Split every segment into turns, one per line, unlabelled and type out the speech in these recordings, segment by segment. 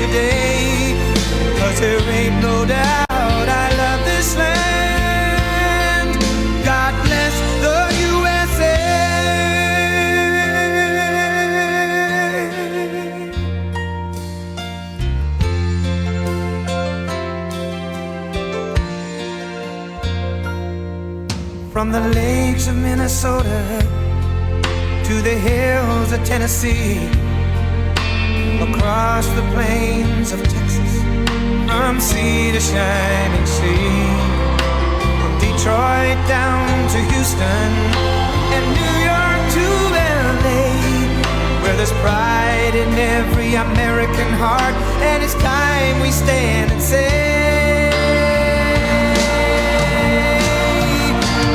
today. 'Cause there ain't no doubt I love this land. God bless the USA. From the lakes of Minnesota to the hills of Tennessee, across the plains of Texas, from sea to shining sea, Detroit down to Houston, and New York to LA, where there's pride in every American heart, and it's time we stand and say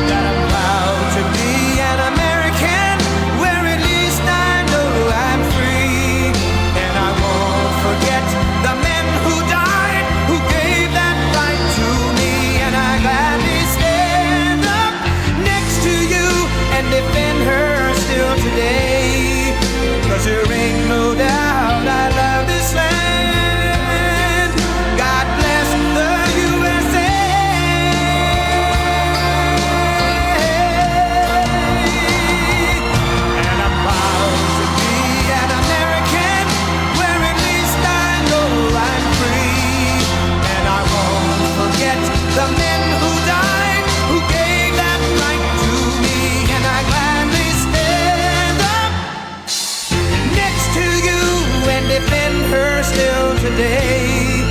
that I'm proud to be an American, where at least I know I'm free, and I won't forget the men who died, who gave that right to me, and I gladly stand up next to you and defend her still today. 'Cause there ain't no doubt I love this land. God bless the USA. And I'm proud to be an American, where at least I know I'm free. And I won't forget the men who died, who gave that right to me. And I gladly stand up next to you and defend her still today.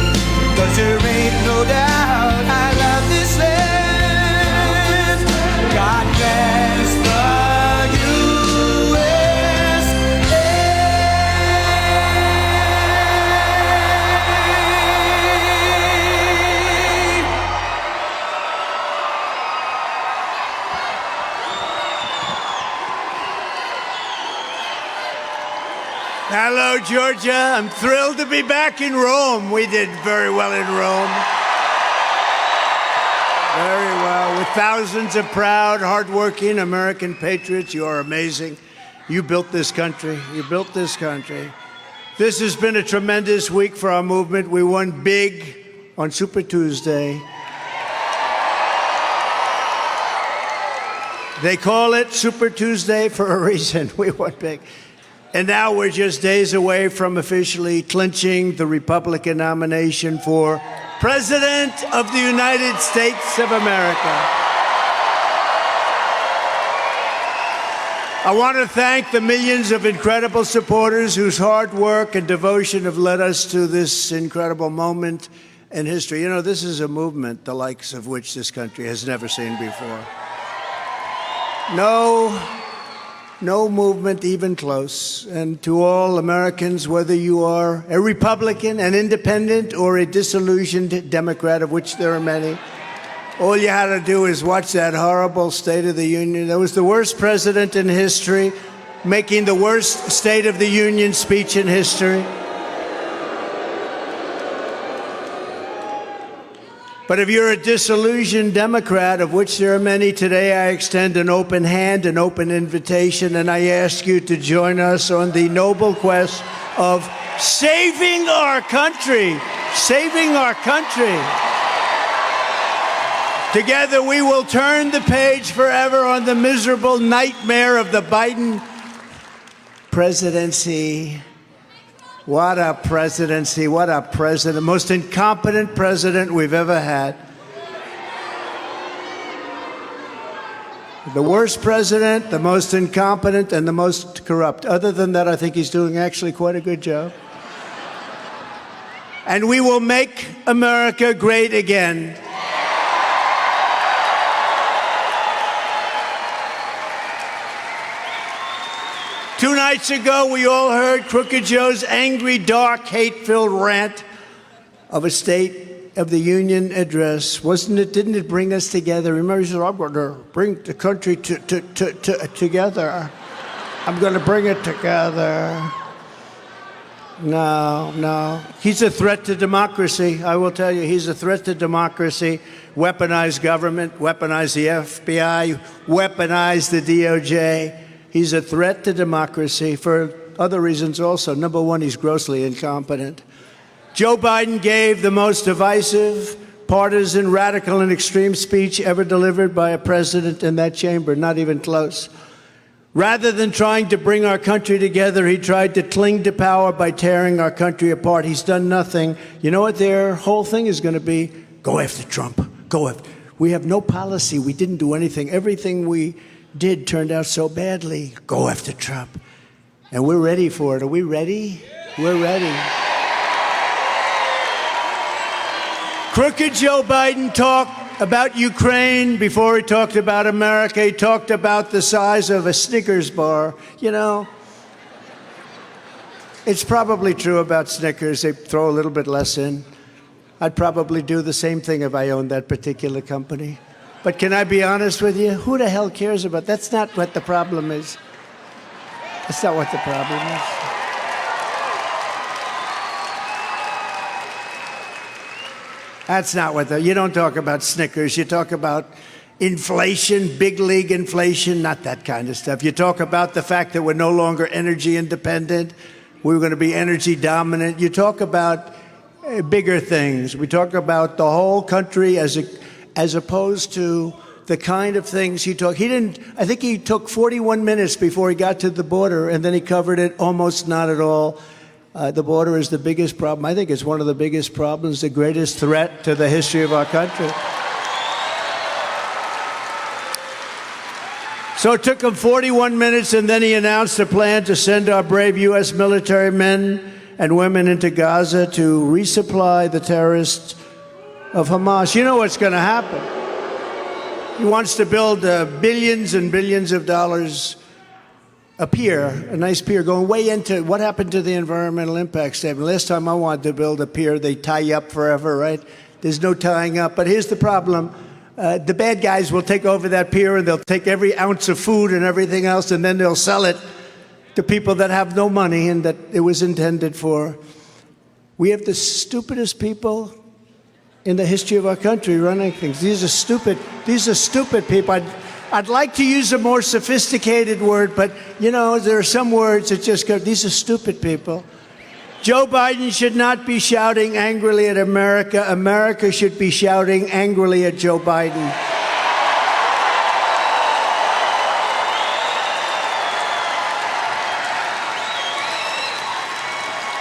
'Cause there ain't no doubt I love this land. God bless the USA.
Hello, Georgia. I'm thrilled to be back in Rome. We did very well in Rome. Very well. With thousands of proud, hardworking American patriots. You are amazing. You built this country. You built this country. This has been a tremendous week for our movement. We won big on Super Tuesday. They call it Super Tuesday for a reason. We won big. And now we're just days away from officially clinching the Republican nomination for President of the United States of America. I want to thank the millions of incredible supporters whose hard work and devotion have led us to this incredible moment in history. You know, this is a movement the likes of which this country has never seen before. No movement even close. And to all Americans, whether you are a Republican, an independent, or a disillusioned Democrat, of which there are many, all you had to do is watch that horrible State of the Union. That was the worst president in history, making the worst State of the Union speech in history. But if you're a disillusioned Democrat, of which there are many today, I extend an open hand, an open invitation, and I ask you to join us on the noble quest of saving our country. Saving our country. Together we will turn the page forever on the miserable nightmare of the Biden presidency. What a presidency, what a president. Most incompetent president we've ever had. The worst president, the most incompetent, and the most corrupt. Other than that, I think he's doing actually quite a good job. And we will make America great again. Two nights ago, we all heard Crooked Joe's angry, dark, hate-filled rant of a State of the Union address. Didn't it bring us together? Remember, he said, I'm going to bring the country together. I'm going to bring it together. No. He's a threat to democracy. I will tell you, he's a threat to democracy. Weaponized government, weaponize the FBI, weaponize the DOJ. He's a threat to democracy for other reasons also. Number one, he's grossly incompetent. Joe Biden gave the most divisive, partisan, radical, and extreme speech ever delivered by a president in that chamber, not even close. Rather than trying to bring our country together, he tried to cling to power by tearing our country apart. He's done nothing. You know what their whole thing is going to be? Go after Trump. Go after. We have no policy. We didn't do anything. Everything we did turned out so badly. Go after Trump. And we're ready for it. Are we ready? We're ready. Crooked Joe Biden talked about Ukraine before he talked about America. He talked about the size of a Snickers bar. You know, it's probably true about Snickers. They throw a little bit less in. I'd probably do the same thing if I owned that particular company. But can I be honest with you? Who the hell cares about that? That's not what the problem is. That's not what the problem is. That's not what you don't talk about Snickers. You talk about inflation, big league inflation, not that kind of stuff. You talk about the fact that we're no longer energy independent. We're going to be energy dominant. You talk about bigger things. We talk about the whole country as opposed to the kind of things he talked. I think he took 41 minutes before he got to the border, and then he covered it almost not at all. The border is the biggest problem. I think it's one of the biggest problems, the greatest threat to the history of our country. So it took him 41 minutes, and then he announced a plan to send our brave U.S. military men and women into Gaza to resupply the terrorists of Hamas. You know what's going to happen. He wants to build billions and billions of dollars a pier, a nice pier, going way into what happened to the environmental impact statement. Last time I wanted to build a pier, they tie you up forever, right? There's no tying up. But here's the problem. The bad guys will take over that pier, and they'll take every ounce of food and everything else, and then they'll sell it to people that have no money and that it was intended for. We have the stupidest people in the history of our country running things. These are stupid people. I'd like to use a more sophisticated word, but, you know, there are some words that just go, these are stupid people. Joe Biden should not be shouting angrily at America. America should be shouting angrily at Joe Biden.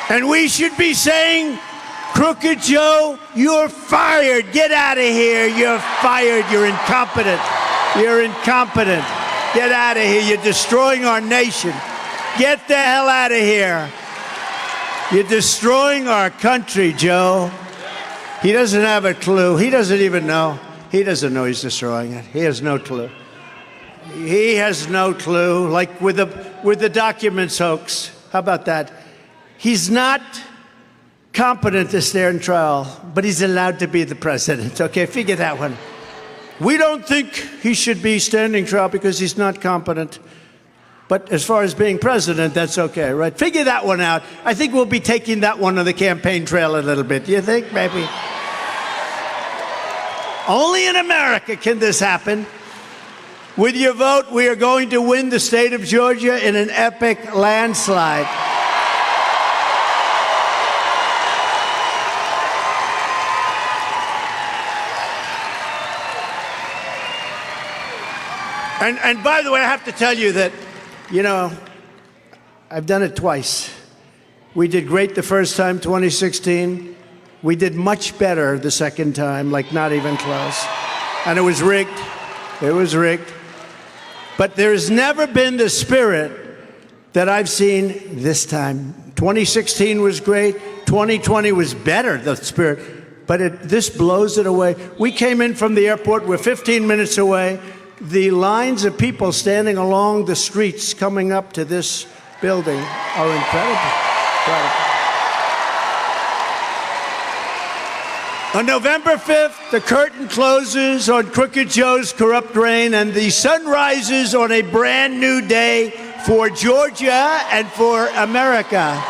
And we should be saying, Crooked Joe, you're fired. Get out of here. You're fired. You're incompetent. You're incompetent. Get out of here. You're destroying our nation. Get the hell out of here. You're destroying our country, Joe. He doesn't have a clue. He doesn't even know. He doesn't know he's destroying it. He has no clue. He has no clue. Like with the documents hoax. How about that? He's not competent to stand trial, but he's allowed to be the president. Okay, figure that one. We don't think he should be standing trial because he's not competent. But as far as being president, that's okay, right? Figure that one out. I think we'll be taking that one on the campaign trail a little bit. Do you think? Maybe. Only in America can this happen. With your vote, we are going to win the state of Georgia in an epic landslide. And by the way, I have to tell you that, you know, I've done it twice. We did great the first time, 2016. We did much better the second time, like not even close. And it was rigged. It was rigged. But there's never been the spirit that I've seen this time. 2016 was great. 2020 was better, the spirit. But this blows it away. We came in from the airport. We're 15 minutes away. The lines of people standing along the streets coming up to this building are incredible. On November 5th, the curtain closes on Crooked Joe's corrupt reign, and the sun rises on a brand new day for Georgia and for America.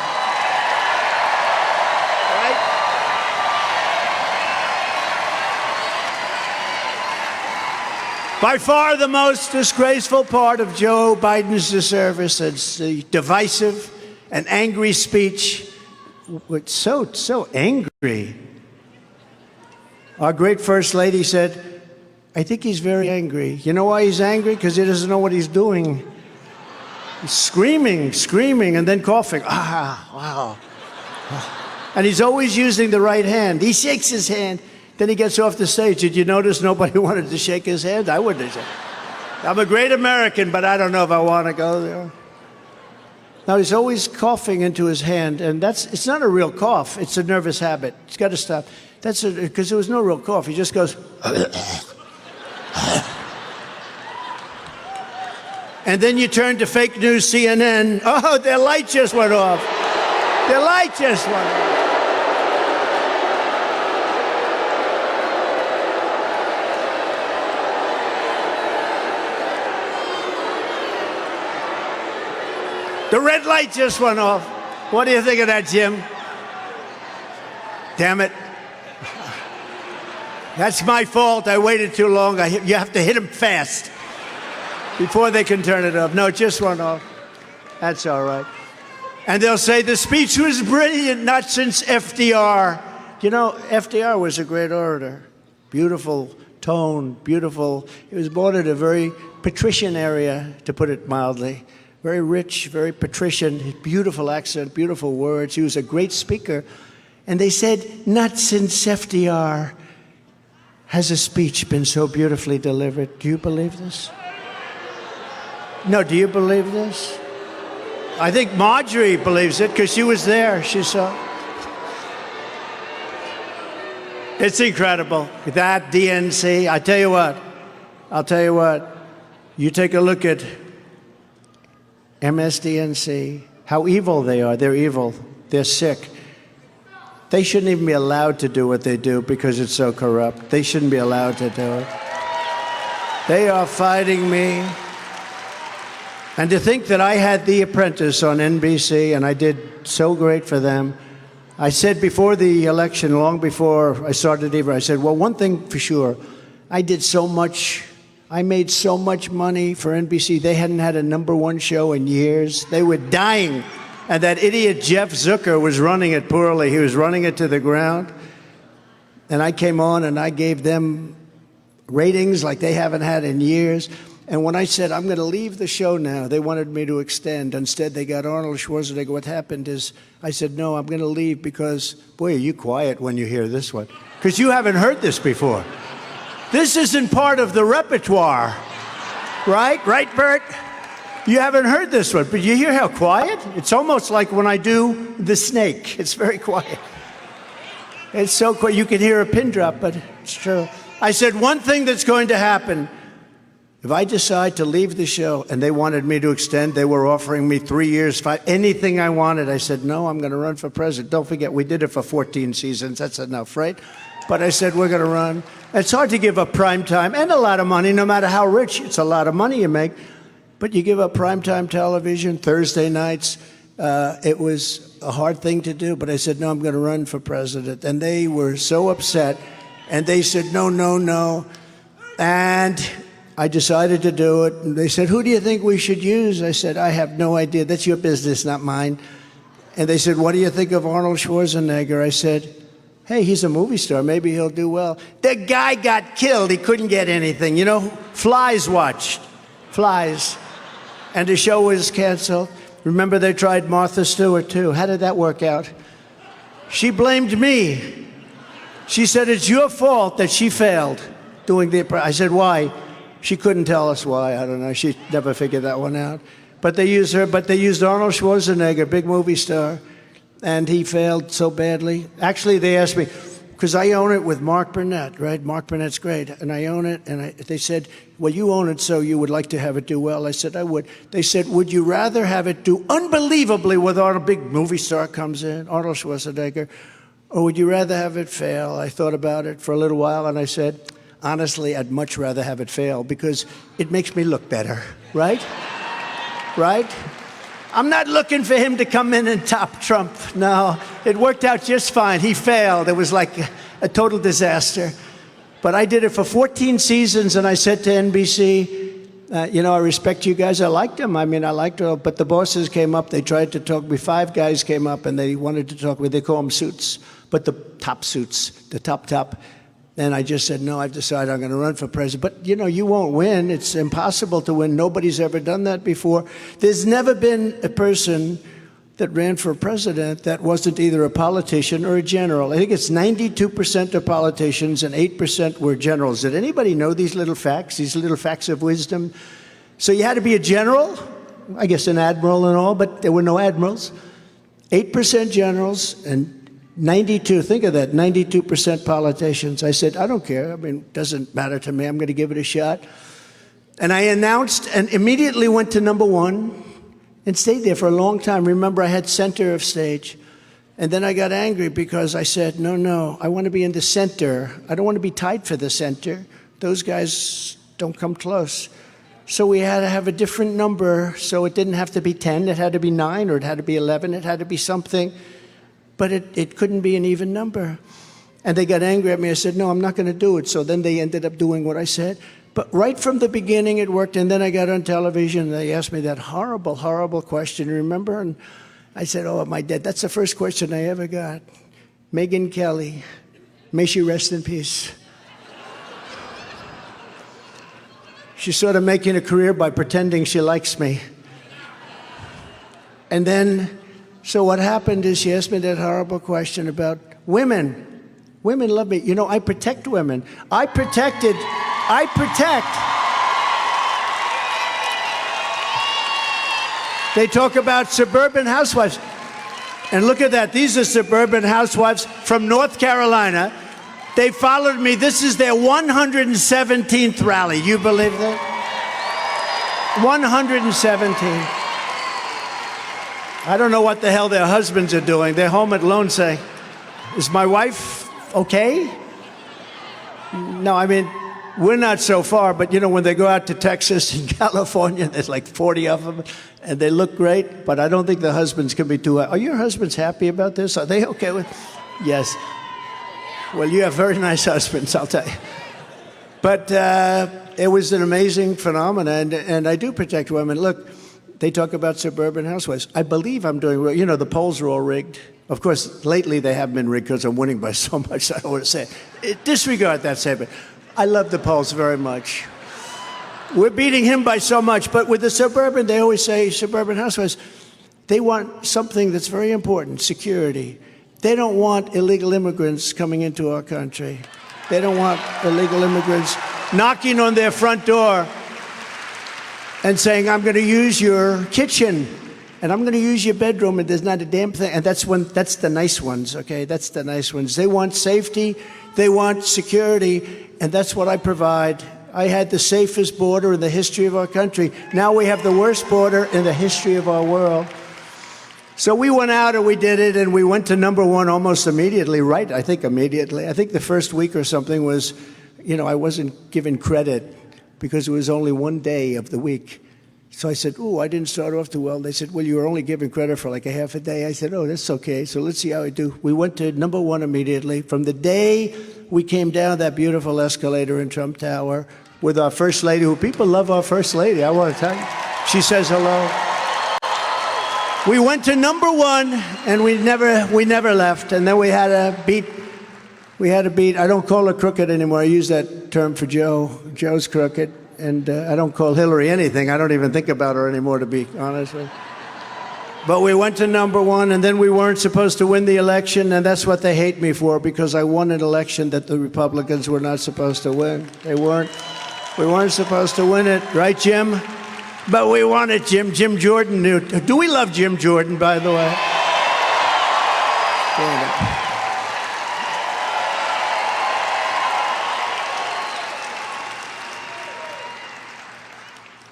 By far the most disgraceful part of Joe Biden's service is the divisive and angry speech so angry. Our great First Lady said, I think he's very angry. You know why he's angry? Because he doesn't know what he's doing. He's screaming, and then coughing. Wow. And he's always using the right hand. He shakes his hand, then he gets off the stage. Did you notice nobody wanted to shake his hand? I wouldn't have. I'm a great American, but I don't know if I want to go there. Now, he's always coughing into his hand, and it's not a real cough. It's a nervous habit. It's got to stop. Because there was no real cough. He just goes... And then you turn to fake news CNN. Oh, their light just went off. Their light just went off. The red light just went off. What do you think of that, Jim? Damn it. That's my fault. I waited too long. You have to hit them fast before they can turn it off. No, it just went off. That's all right. And they'll say the speech was brilliant, not since FDR. You know, FDR was a great orator. Beautiful tone, beautiful. He was born in a very patrician area, to put it mildly. Very rich, very patrician, beautiful accent, beautiful words. He was a great speaker. And they said, not since FDR has a speech been so beautifully delivered. Do you believe this? No, do you believe this? I think Marjorie believes it because she was there. She saw. It's incredible. That DNC, I'll tell you what. You take a look at MSDNC, how evil they are. They're evil. They're sick. They shouldn't even be allowed to do what they do because it's so corrupt. They shouldn't be allowed to do it. They are fighting me. And to think that I had The Apprentice on NBC and I did so great for them. I said before the election, long before I started even, I said, well, one thing for sure, I did so much. I made so much money for NBC. They hadn't had a #1 show in years. They were dying. And that idiot Jeff Zucker was running it poorly. He was running it to the ground. And I came on and I gave them ratings like they haven't had in years. And when I said, I'm going to leave the show now, they wanted me to extend. Instead, they got Arnold Schwarzenegger. What happened is I said, no, I'm going to leave because, boy, are you quiet when you hear this one. Because you haven't heard this before. This isn't part of the repertoire. Right? Right, Bert? You haven't heard this one, but you hear how quiet? It's almost like when I do The Snake. It's very quiet. It's so quiet. You can hear a pin drop, but it's true. I said, one thing that's going to happen, if I decide to leave the show, and they wanted me to extend, they were offering me 3 years, anything I wanted. I said, no, I'm going to run for president. Don't forget, we did it for 14 seasons. That's enough, right? But I said, we're going to run. It's hard to give up prime time and a lot of money, no matter how rich. It's a lot of money you make. But you give up primetime television, Thursday nights. It was a hard thing to do, but I said, no, I'm going to run for president. And they were so upset, and they said, no, no, no. And I decided to do it. And they said, who do you think we should use? I said, I have no idea. That's your business, not mine. And they said, what do you think of Arnold Schwarzenegger? I said, hey, he's a movie star. Maybe he'll do well. The guy got killed. He couldn't get anything. You know, Flies watched. Flies. And the show was canceled. Remember, they tried Martha Stewart, too. How did that work out? She blamed me. She said, it's your fault that she failed doing the Apprentice. I said, why? She couldn't tell us why. I don't know. She never figured that one out. But they used her. But they used Arnold Schwarzenegger, big movie star, and he failed so badly. Actually, they asked me, because I own it with Mark Burnett, right? Mark Burnett's great, and I own it. And they said, well, you own it, so you would like to have it do well. I said, I would. They said, would you rather have it do unbelievably with our big movie star comes in, Arnold Schwarzenegger, or would you rather have it fail? I thought about it for a little while, and I said, honestly, I'd much rather have it fail because it makes me look better, right? Right? I'm not looking for him to come in and top Trump. No, it worked out just fine. He failed. It was like a total disaster. But I did it for 14 seasons, and I said to NBC, I respect you guys. I liked them. I liked it. But the bosses came up. They tried to talk to me. 5 guys came up, and they wanted to talk to me. They call them suits, but the top suits, the top. And I just said, no, I've decided I'm going to run for president. But, you won't win. It's impossible to win. Nobody's ever done that before. There's never been a person that ran for president that wasn't either a politician or a general. I think it's 92% are politicians and 8% were generals. Did anybody know these little facts of wisdom? So you had to be a general, I guess an admiral and all, but there were no admirals. 8% generals and 92, think of that, 92% politicians. I said, I don't care. It doesn't matter to me. I'm going to give it a shot. And I announced and immediately went to number 1. And stayed there for a long time. Remember, I had center of stage. And then I got angry because I said, no, I want to be in the center. I don't want to be tied for the center. Those guys don't come close. So we had to have a different number. So it didn't have to be 10. It had to be 9, or it had to be 11. It had to be something. But it couldn't be an even number. And they got angry at me. I said, no, I'm not going to do it. So then they ended up doing what I said. But right from the beginning, it worked. And then I got on television, and they asked me that horrible, horrible question, remember? And I said, oh, am I dead? That's the first question I ever got. Megyn Kelly, may she rest in peace. She's sort of making a career by pretending she likes me. And then, so what happened is she asked me that horrible question about women. Women love me. I protect women. I protect. They talk about suburban housewives. And look at that. These are suburban housewives from North Carolina. They followed me. This is their 117th rally. You believe that? 117. I don't know what the hell their husbands are doing. They're home alone saying, is my wife okay? No, we're not so far, but when they go out to Texas and California, there's like 40 of them, and they look great, but I don't think the husbands can be too. Are your husbands happy about this? Are they okay with? Yes. Well, you have very nice husbands, I'll tell you. But it was an amazing phenomenon, and I do protect women. Look, they talk about suburban housewives. I believe I'm doing well. The polls are all rigged. Of course, lately they have been rigged because I'm winning by so much, I don't want to say it. Disregard that statement. I love the polls very much. We're beating him by so much, but with the suburban, they always say suburban housewives, they want something that's very important, security. They don't want illegal immigrants coming into our country. They don't want illegal immigrants knocking on their front door and saying, I'm going to use your kitchen and I'm going to use your bedroom, and there's not a damn thing. And that's the nice ones, okay? That's the nice ones. They want safety, they want security, and that's what I provide. I had the safest border in the history of our country. Now we have the worst border in the history of our world. So we went out and we did it, and we went to number 1 almost immediately, right? I think immediately. I think the first week or something was, I wasn't given credit because it was only one day of the week. So I said, I didn't start off too well. They said, well, you were only given credit for like a half a day. I said, that's okay. So let's see how I do. We went to number 1 immediately. From the day we came down that beautiful escalator in Trump Tower with our First Lady, who people love our First Lady, I want to tell you. She says hello. We went to number 1, and we never left. And then we had a beat. I don't call her crooked anymore. I use that term for Joe. Joe's crooked. And I don't call Hillary anything. I don't even think about her anymore, to be honest with you. But we went to number 1, and then we weren't supposed to win the election, and that's what they hate me for, because I won an election that the Republicans were not supposed to win. They weren't. We weren't supposed to win it, right, Jim? But we won it, Jim. Jim Jordan knew. Do we love Jim Jordan, by the way?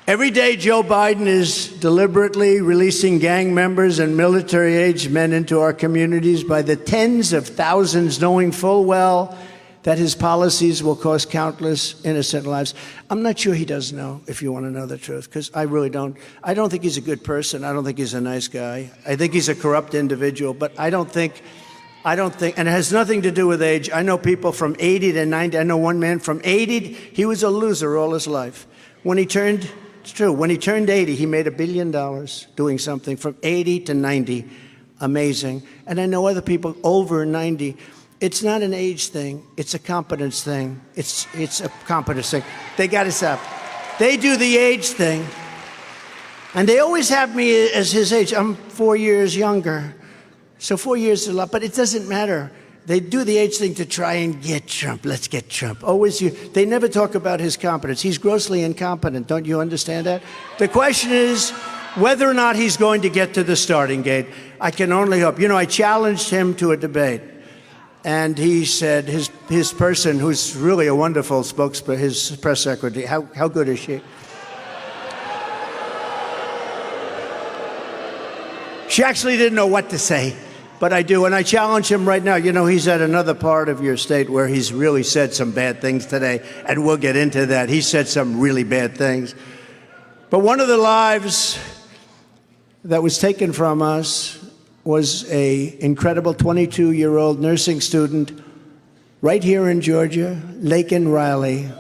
Every day, Joe Biden is deliberately releasing gang members and military-aged men into our communities by the tens of thousands, knowing full well that his policies will cost countless innocent lives. I'm not sure he does know, if you want to know the truth, because I really don't. I don't think he's a good person. I don't think he's a nice guy. I think he's a corrupt individual, but I don't think, and it has nothing to do with age. I know people from 80 to 90. I know one man from 80, he was a loser all his life. When he turned It's true. When he turned 80, he made $1 billion doing something from 80 to 90. Amazing. And I know other people over 90. It's not an age thing. It's a competence thing. It's a competence thing. They got to stop. They do the age thing. And they always have me as his age. I'm 4 years younger. So 4 years is a lot, but it doesn't matter. They do the age thing to try and get Trump. Let's get Trump. Always you. They never talk about his competence. He's grossly incompetent. Don't you understand that? The question is whether or not he's going to get to the starting gate. I can only hope. You know, I challenged him to a debate. And he said his person, who's really a wonderful spokesperson, his press secretary, how good is she? She actually didn't know what to say. But I do, and I challenge him right now. You know, he's at another part of your state where he's really said some bad things today, and we'll get into that. He said some really bad things. But one of the lives that was taken from us was an incredible 22-year-old nursing student right here in Georgia, Laken Riley.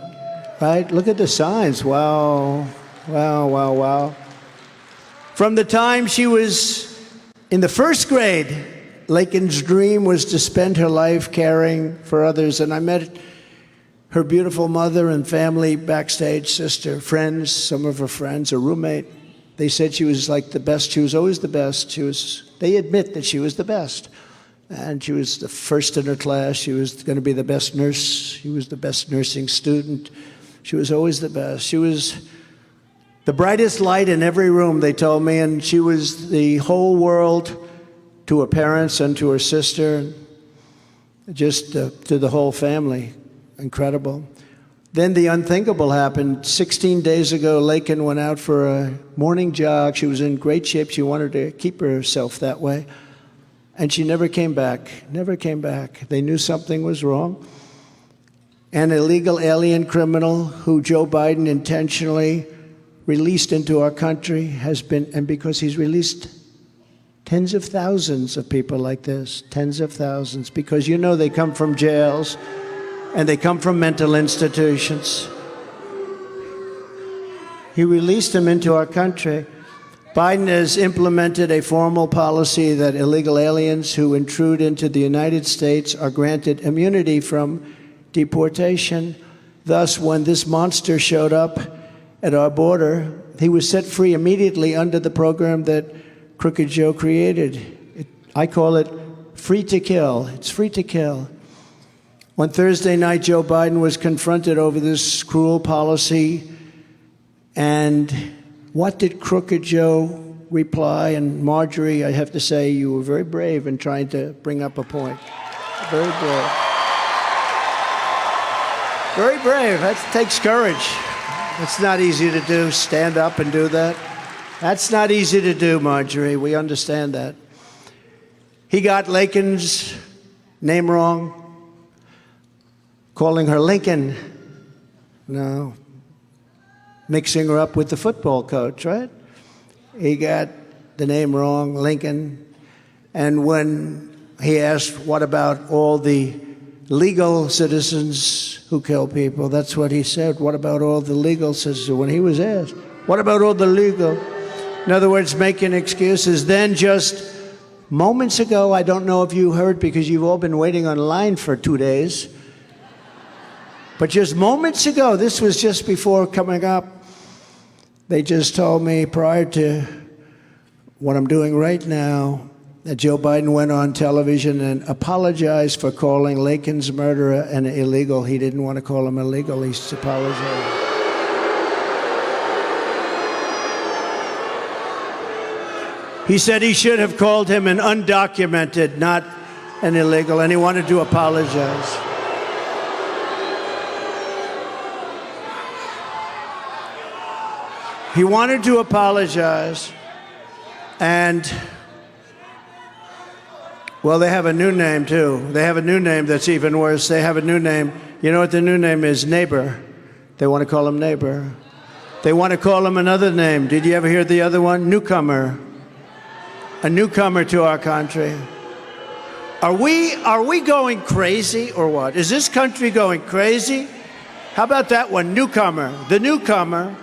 Right? Look at the signs. Wow. Wow, wow, wow. From the time she was in the first grade, Laken's dream was to spend her life caring for others. And I met her beautiful mother and family backstage, sister, friends, some of her friends, a roommate. They said she was like the best. She was always the best. They admit that she was the best. And she was the first in her class. She was going to be the best nurse. She was the best nursing student. She was always the best. She was the brightest light in every room, they told me, and she was the whole world to her parents and to her sister, just to the whole family. Incredible. Then the unthinkable happened. 16 days ago, Laken went out for a morning jog. She was in great shape. She wanted to keep herself that way. And she never came back, never came back. They knew something was wrong. An illegal alien criminal who Joe Biden intentionally released into our country has been, and because he's released tens of thousands of people like this, tens of thousands, because you know they come from jails and they come from mental institutions. He released them into our country. Biden has implemented a formal policy that illegal aliens who intrude into the United States are granted immunity from deportation. Thus, when this monster showed up at our border, he was set free immediately under the program that Crooked Joe created. I call it free to kill. It's free to kill. On Thursday night, Joe Biden was confronted over this cruel policy. And what did Crooked Joe reply? And Marjorie, I have to say, you were very brave in trying to bring up a point. Very brave. Very brave. That takes courage. It's not easy to do, stand up and do that. That's not easy to do, Marjorie. We understand that. He got Laken's name wrong, calling her Lincoln. No. Mixing her up with the football coach, right? He got the name wrong, Lincoln. And when he asked, what about all the legal citizens who kill people? That's what he said. What about all the legal citizens? When he was asked, what about all the legal? In other words, making excuses. Then just moments ago, I don't know if you heard because you've all been waiting online for 2 days, but just moments ago, this was just before coming up, they just told me prior to what I'm doing right now that Joe Biden went on television and apologized for calling Laken's murderer an illegal. He didn't want to call him illegal. He apologized. He said he should have called him an undocumented, not an illegal, and he wanted to apologize. He wanted to apologize, and, well, they have a new name, too. They have a new name that's even worse. They have a new name. You know what the new name is? Neighbor. They want to call him neighbor. They want to call him another name. Did you ever hear the other one? Newcomer. A newcomer to our country. Are we going crazy or what? Is this country going crazy? How about that one? Newcomer. The newcomer.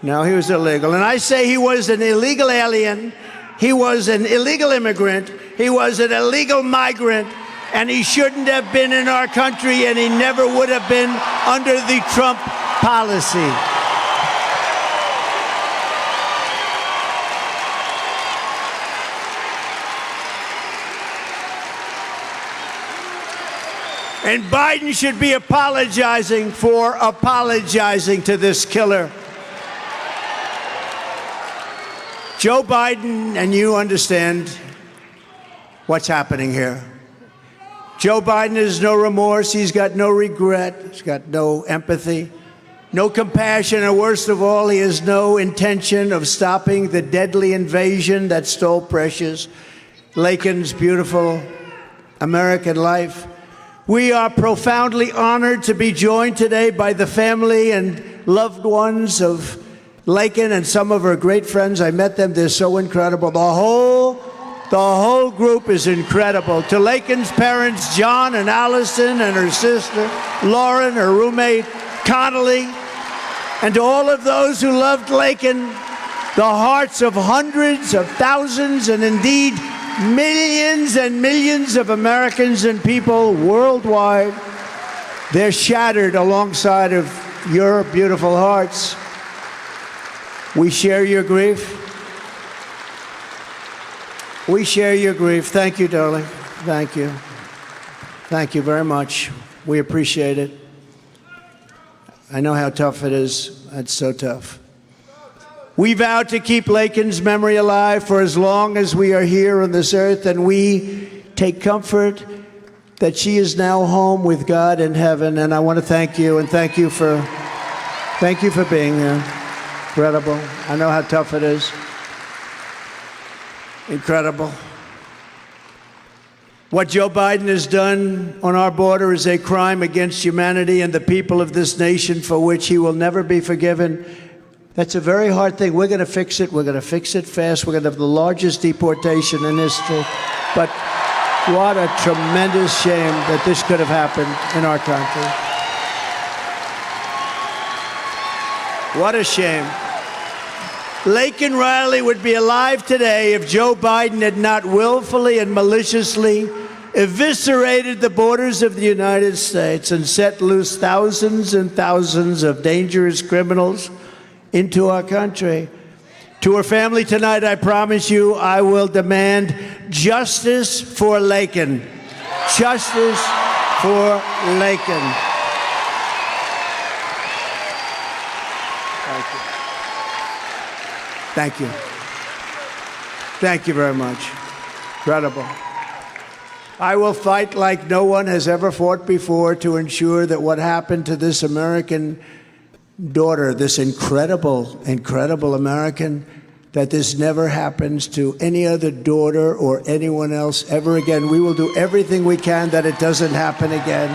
No, he was illegal. And I say he was an illegal alien. He was an illegal immigrant. He was an illegal migrant. And he shouldn't have been in our country, and he never would have been under the Trump policy. And Biden should be apologizing for apologizing to this killer. Joe Biden, and you understand what's happening here. Joe Biden has no remorse. He's got no regret. He's got no empathy, no compassion, and worst of all, he has no intention of stopping the deadly invasion that stole precious Laken's beautiful American life. We are profoundly honored to be joined today by the family and loved ones of Laken and some of her great friends. I met them. They're so incredible. The whole group is incredible. To Laken's parents, John and Allison, and her sister, Lauren, her roommate, Connolly, and to all of those who loved Laken, the hearts of hundreds of thousands and indeed millions and millions of Americans and people worldwide, they're shattered alongside of your beautiful hearts. We share your grief. We share your grief. Thank you, darling. Thank you. Thank you very much. We appreciate it. I know how tough it is. It's so tough. We vow to keep Laken's memory alive for as long as we are here on this earth, and we take comfort that she is now home with God in heaven. And I want to thank you, and thank you for being here. Incredible. I know how tough it is. Incredible. What Joe Biden has done on our border is a crime against humanity and the people of this nation for which he will never be forgiven. That's a very hard thing. We're going to fix it. We're going to fix it fast. We're going to have the largest deportation in history. But what a tremendous shame that this could have happened in our country. What a shame. Laken Riley would be alive today if Joe Biden had not willfully and maliciously eviscerated the borders of the United States and set loose thousands and thousands of dangerous criminals into our country. To her family tonight, I promise you, I will demand justice for Laken. Justice for Laken. Thank you. Thank you very much. Incredible. I will fight like no one has ever fought before to ensure that what happened to this American daughter, this incredible, incredible American, that this never happens to any other daughter or anyone else ever again. We will do everything we can that it doesn't happen again.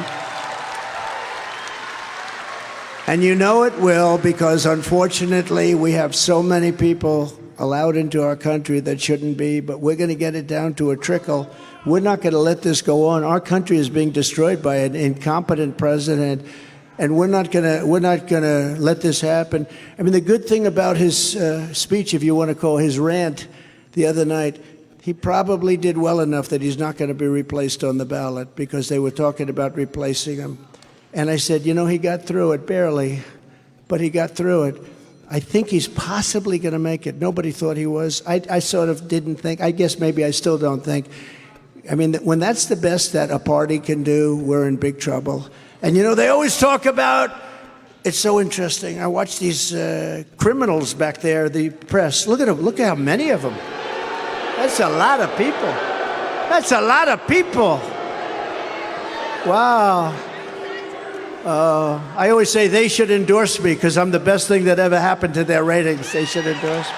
And you know it will, because unfortunately we have so many people allowed into our country that shouldn't be, but we're going to get it down to a trickle. We're not going to let this go on. Our country is being destroyed by an incompetent president, and we're not going to let this happen. I mean, the good thing about his speech, if you want to call his rant the other night, he probably did well enough that he's not going to be replaced on the ballot, because they were talking about replacing him. And I said, you know, he got through it, barely, but he got through it. I think he's possibly going to make it. Nobody thought he was. I sort of didn't think. I guess maybe I still don't think. I mean, when that's the best that a party can do, we're in big trouble. And, you know, they always talk about, it's so interesting. I watch these criminals back there, the press. Look at them. Look at how many of them. That's a lot of people. That's a lot of people. Wow. I always say they should endorse me because I'm the best thing that ever happened to their ratings. They should endorse me.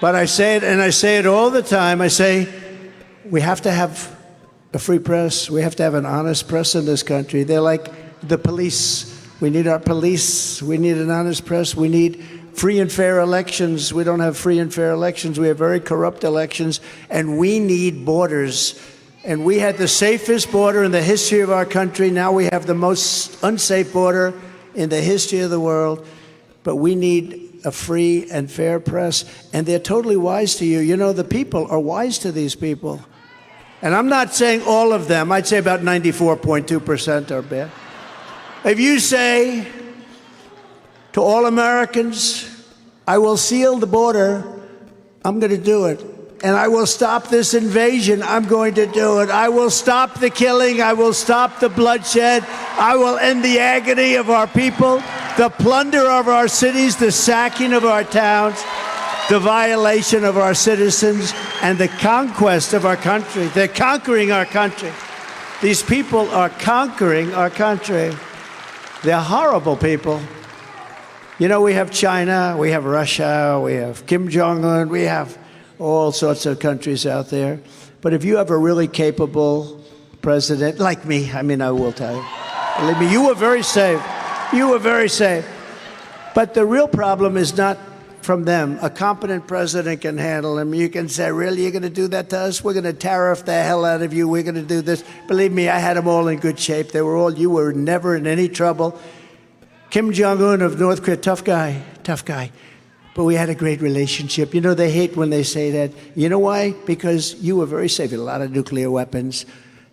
But I say it, and I say it all the time. I say we have to have a free press. We have to have an honest press in this country. They're like the police. We need our police. We need an honest press. We need free and fair elections. We don't have free and fair elections. We have very corrupt elections, and we need borders And we had the safest border in the history of our country. Now we have the most unsafe border in the history of the world. But we need a free and fair press. And they're totally wise to you. You know, the people are wise to these people. And I'm not saying all of them. I'd say about 94.2% are bad. If you say to all Americans, I will seal the border, I'm going to do it. And I will stop this invasion, I'm going to do it. I will stop the killing, I will stop the bloodshed. I will end the agony of our people, the plunder of our cities, the sacking of our towns, the violation of our citizens, and the conquest of our country. They're conquering our country. These people are conquering our country. They're horrible people. You know, we have China, we have Russia, we have Kim Jong-un, we have all sorts of countries out there. But if you have a really capable president, like me, I mean, I will tell you, believe me, you were very safe. You were very safe. But the real problem is not from them. A competent president can handle them. You can say, really, you're going to do that to us? We're going to tariff the hell out of you. We're going to do this. Believe me, I had them all in good shape. They were all, you were never in any trouble. Kim Jong-un of North Korea, tough guy. But we had a great relationship. You know, they hate when they say that. You know why? Because you were very safe. You had a lot of nuclear weapons.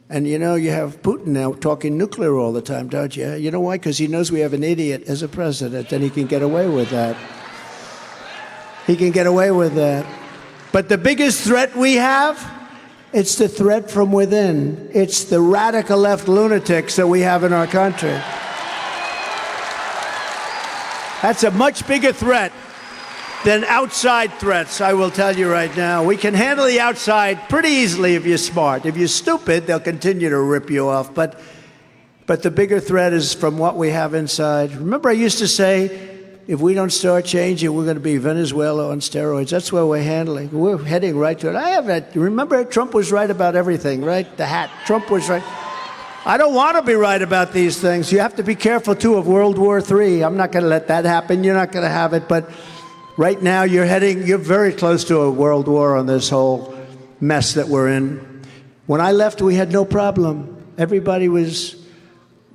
And, you know, you have Putin now talking nuclear all the time, don't you? You know why? Because he knows we have an idiot as a president, and he can get away with that. He can get away with that. But the biggest threat we have, it's the threat from within. It's the radical left lunatics that we have in our country. That's a much bigger threat than outside threats, I will tell you right now. We can handle the outside pretty easily if you're smart. If you're stupid, they'll continue to rip you off. But the bigger threat is from what we have inside. Remember, I used to say, if we don't start changing, we're going to be Venezuela on steroids. That's where we're handling. We're heading right to it. Remember, Trump was right about everything, right? The hat. Trump was right. I don't want to be right about these things. You have to be careful, too, of World War III. I'm not going to let that happen. You're not going to have it. But right now, you're very close to a world war on this whole mess that we're in. When I left, we had no problem. Everybody was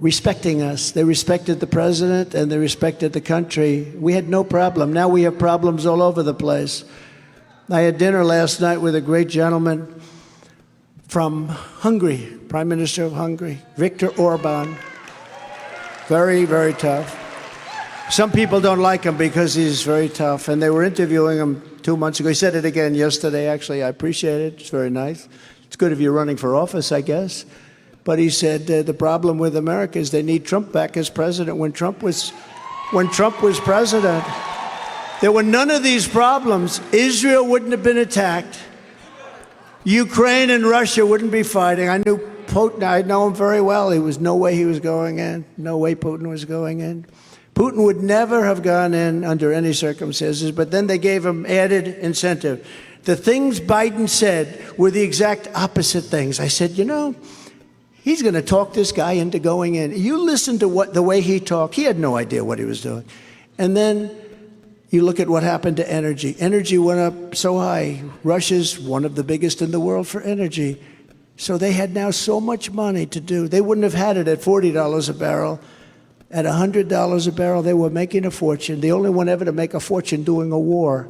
respecting us. They respected the president and they respected the country. We had no problem. Now we have problems all over the place. I had dinner last night with a great gentleman from Hungary, Prime Minister of Hungary, Viktor Orban. Very, very tough. Some people don't like him because he's very tough, and they were interviewing him 2 months ago. He said it again yesterday, actually. I appreciate it. It's very nice. It's good if you're running for office, I guess. But he said the problem with America is they need Trump back as president. When Trump was president, there were none of these problems. Israel wouldn't have been attacked. Ukraine and Russia wouldn't be fighting. I knew Putin. I know him very well. There was no way he was going in. No way Putin was going in. Putin would never have gone in under any circumstances, but then they gave him added incentive. The things Biden said were the exact opposite things. I said, you know, he's going to talk this guy into going in. You listen to the way he talked. He had no idea what he was doing. And then you look at what happened to energy. Energy went up so high. Russia's one of the biggest in the world for energy. So they had now so much money to do. They wouldn't have had it at $40 a barrel. At $100 a barrel, they were making a fortune. The only one ever to make a fortune doing a war.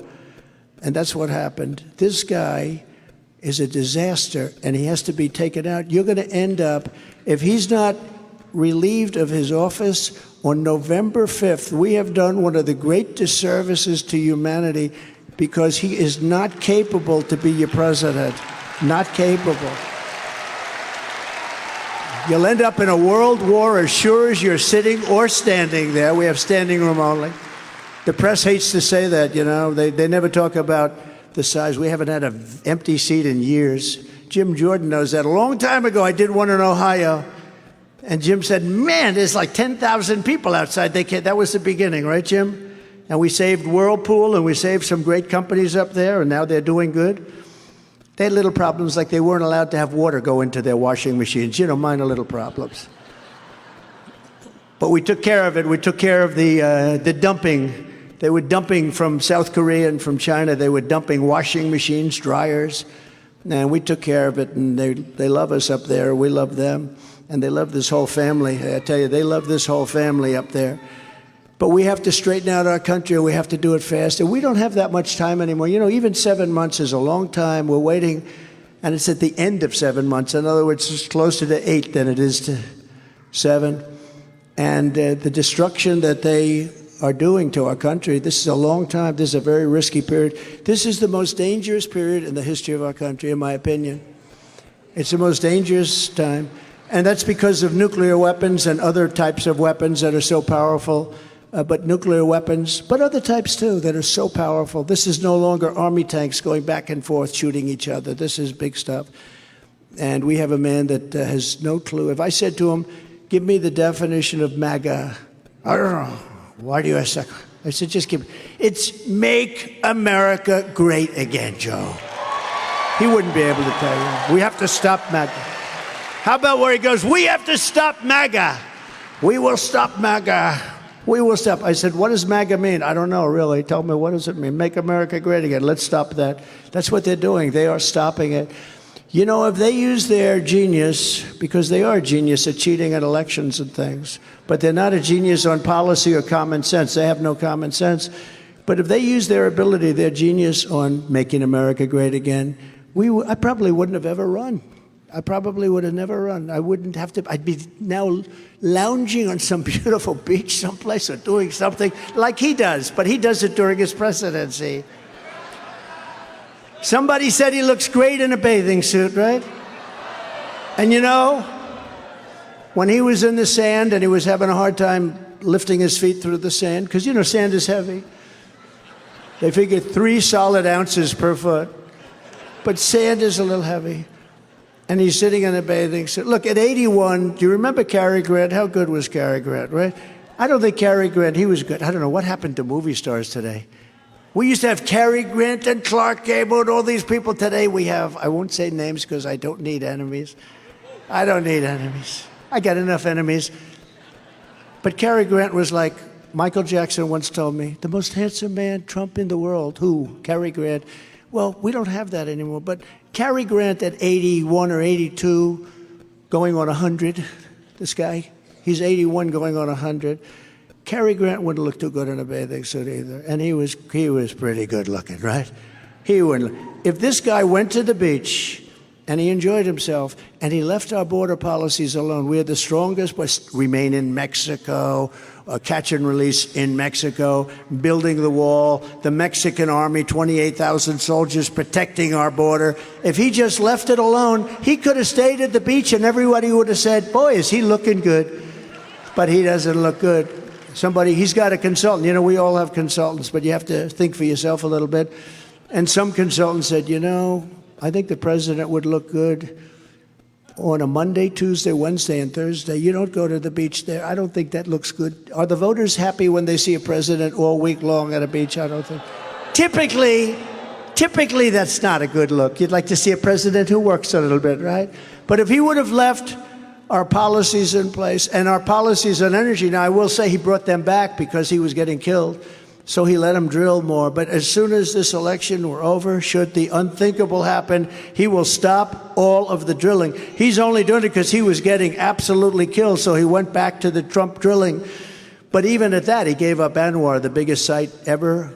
And that's what happened. This guy is a disaster, and he has to be taken out. You're going to end up, if he's not relieved of his office on November 5th, we have done one of the great disservices to humanity because he is not capable to be your president. Not capable. You'll end up in a world war as sure as you're sitting or standing there. We have standing room only. The press hates to say that, you know. They never talk about the size. We haven't had an empty seat in years. Jim Jordan knows that. A long time ago, I did one in Ohio. And Jim said, man, there's like 10,000 people outside. That was the beginning, right, Jim? And we saved Whirlpool, and we saved some great companies up there, and now they're doing good. They had little problems like they weren't allowed to have water go into their washing machines. You know, minor little problems. But we took care of it. We took care of the dumping. They were dumping from South Korea and from China. They were dumping washing machines, dryers. And we took care of it, and they love us up there. We love them, and they love this whole family. I tell you, they love this whole family up there. But we have to straighten out our country, and we have to do it fast. And we don't have that much time anymore. You know, even 7 months is a long time. We're waiting, and it's at the end of 7 months. In other words, it's closer to 8 than it is to 7. And the destruction that they are doing to our country, this is a long time. This is a very risky period. This is the most dangerous period in the history of our country, in my opinion. It's the most dangerous time. And that's because of nuclear weapons and other types of weapons that are so powerful. But nuclear weapons, but other types too, that are so powerful. This is no longer army tanks going back and forth shooting each other. This is big stuff. And we have a man that has no clue. If I said to him, give me the definition of MAGA, I don't know. Why do you ask that? I said, just give me. It's Make America Great Again, Joe. He wouldn't be able to tell you. We have to stop MAGA. How about where he goes, we have to stop MAGA. We will stop MAGA. We will stop. I said, what does MAGA mean? I don't know, really. Tell me, what does it mean? Make America Great Again. Let's stop that. That's what they're doing. They are stopping it. You know, if they use their genius, because they are a genius at cheating at elections and things, but they're not a genius on policy or common sense. They have no common sense. But if they use their ability, their genius on making America great again, I probably wouldn't have ever run. I probably would have never run. I wouldn't have to. I'd be now lounging on some beautiful beach someplace or doing something like he does, but he does it during his presidency. Somebody said he looks great in a bathing suit, right? And you know, when he was in the sand and he was having a hard time lifting his feet through the sand, because you know sand is heavy. They figured 3 solid ounces per foot, but sand is a little heavy. And he's sitting in a bathing suit. Look, at 81, do you remember Cary Grant? How good was Cary Grant, right? I don't think Cary Grant, he was good. I don't know, what happened to movie stars today? We used to have Cary Grant and Clark Gable and all these people. Today we have, I won't say names because I don't need enemies. I don't need enemies. I got enough enemies. But Cary Grant was like, Michael Jackson once told me, the most handsome man, Trump in the world. Who? Cary Grant. Well, we don't have that anymore, but Cary Grant at 81 or 82, going on 100, this guy, he's 81 going on 100. Cary Grant wouldn't look too good in a bathing suit either, and he was pretty good looking, right? He wouldn't. If this guy went to the beach and he enjoyed himself and he left our border policies alone, we are the strongest, but remain in Mexico, catch and release in Mexico, building the wall, the Mexican army, 28,000 soldiers protecting our border. If he just left it alone, he could have stayed at the beach and everybody would have said, boy, is he looking good. But he doesn't look good. He's got a consultant. You know, we all have consultants, but you have to think for yourself a little bit. And some consultant said, you know, I think the president would look good on a Monday, Tuesday, Wednesday, and Thursday. You don't go to the beach there. I don't think that looks good. Are the voters happy when they see a president all week long at a beach? I don't think. Typically, that's not a good look. You'd like to see a president who works a little bit, right? But if he would have left our policies in place and our policies on energy, now I will say he brought them back because he was getting killed. So he let him drill more. But as soon as this election were over, should the unthinkable happen, he will stop all of the drilling. He's only doing it because he was getting absolutely killed, so he went back to the Trump drilling. But even at that, he gave up Anwar, the biggest site ever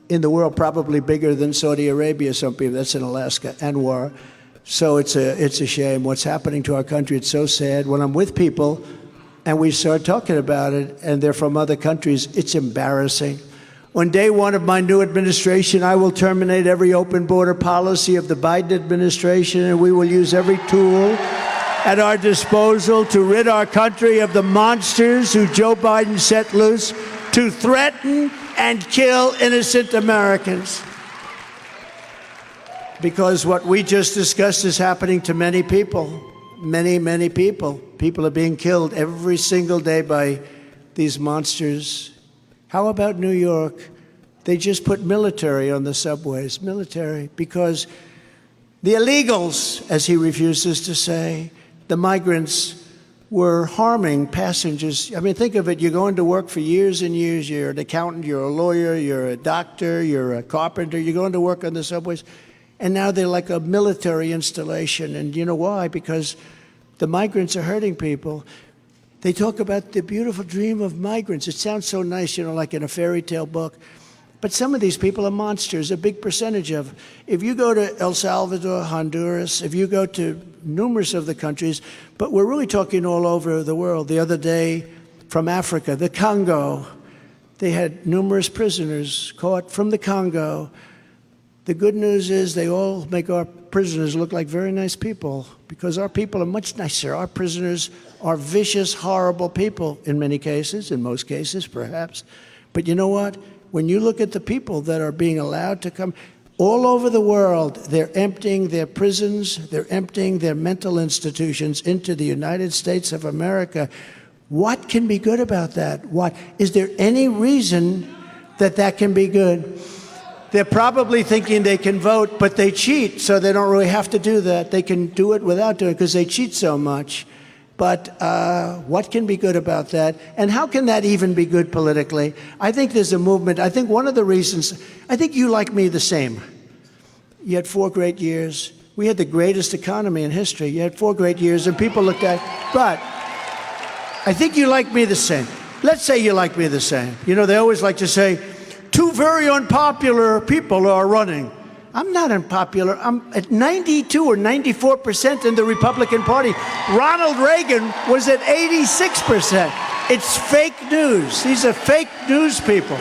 in the world, probably bigger than Saudi Arabia. Some people, that's in Alaska, Anwar. So it's a shame what's happening to our country. It's so sad. When I'm with people and we start talking about it and they're from other countries, it's embarrassing. On day one of my new administration, I will terminate every open border policy of the Biden administration, and we will use every tool at our disposal to rid our country of the monsters who Joe Biden set loose to threaten and kill innocent Americans. Because what we just discussed is happening to many people, many people. People are being killed every single day by these monsters. How about New York? They just put military on the subways, military, because the illegals, as he refuses to say, the migrants, were harming passengers. I mean, think of it. You're going to work for years and years. You're an accountant, you're a lawyer, you're a doctor, you're a carpenter. You're going to work on the subways, And now they're like a military installation. And you know why? Because the migrants are hurting people. They talk about the beautiful dream of migrants. It sounds so nice, like in a fairy tale book. But some of these people are monsters, a big percentage of. If you go to El Salvador, Honduras, if you go to numerous of the countries, but we're really talking all over the world. The other day from Africa, the Congo, they had numerous prisoners caught from the Congo. The good news is they all make our prisoners look like very nice people because our people are much nicer. Our prisoners are vicious, horrible people in many cases, in most cases perhaps. But you know what? When you look at the people that are being allowed to come all over the world, they're emptying their prisons, they're emptying their mental institutions into the United States of America. What can be good about that? What? Is there any reason that that can be good? They're probably thinking they can vote, but they cheat, so they don't really have to do that. They can do it without doing it because they cheat so much. But what can be good about that? And how can that even be good politically? I think there's a movement. I think one of the reasons, I think you like me the same. You had 4 great years. We had the greatest economy in history. You had 4 great years, and people looked at, but I think you like me the same. Let's say you like me the same. They always like to say, 2 very unpopular people are running. I'm not unpopular. I'm at 92 or 94% in the Republican Party. Ronald Reagan was at 86%. It's fake news. These are fake news people.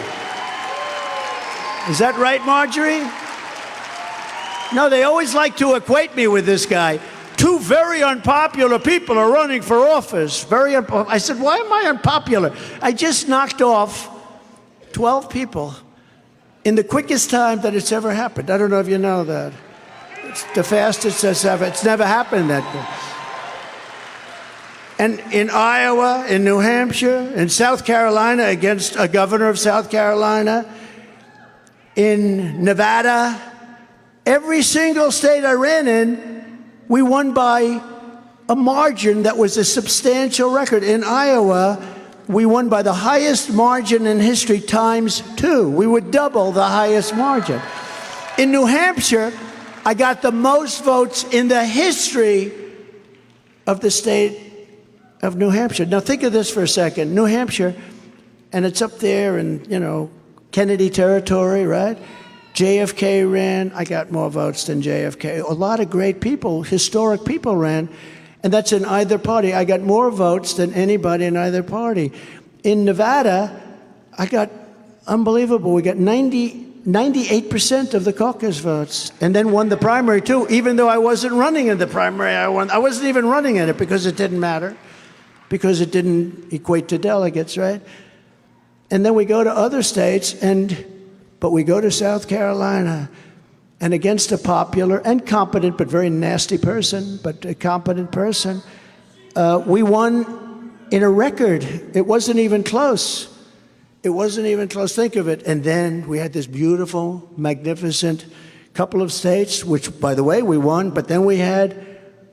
Is that right, Marjorie? No, they always like to equate me with this guy. 2 very unpopular people are running for office. I said, why am I unpopular? I just knocked off 12 people in the quickest time that it's ever happened. I don't know if you know that. It's the fastest that's ever. It's never happened that quick. And in Iowa, in New Hampshire, in South Carolina against a governor of South Carolina, in Nevada, every single state I ran in, we won by a margin that was a substantial record. In Iowa, we won by the highest margin in history ×2. We would double the highest margin. In New Hampshire, I got the most votes in the history of the state of New Hampshire. Now think of this for a second. New Hampshire, and it's up there in, Kennedy territory, right? JFK ran. I got more votes than JFK. A lot of great people, historic people ran. And that's in either party. I got more votes than anybody in either party. In Nevada, I got unbelievable. We got 98% of the caucus votes, and then won the primary too, even though I wasn't running in the primary. I wasn't even running in it because it didn't matter, because it didn't equate to delegates, right? And then we go to other states, but we go to South Carolina, and against a popular and competent but very nasty person, but a competent person, we won in a record. It wasn't even close. It wasn't even close. Think of it. And then we had this beautiful, magnificent couple of states, which, by the way, we won. But then we had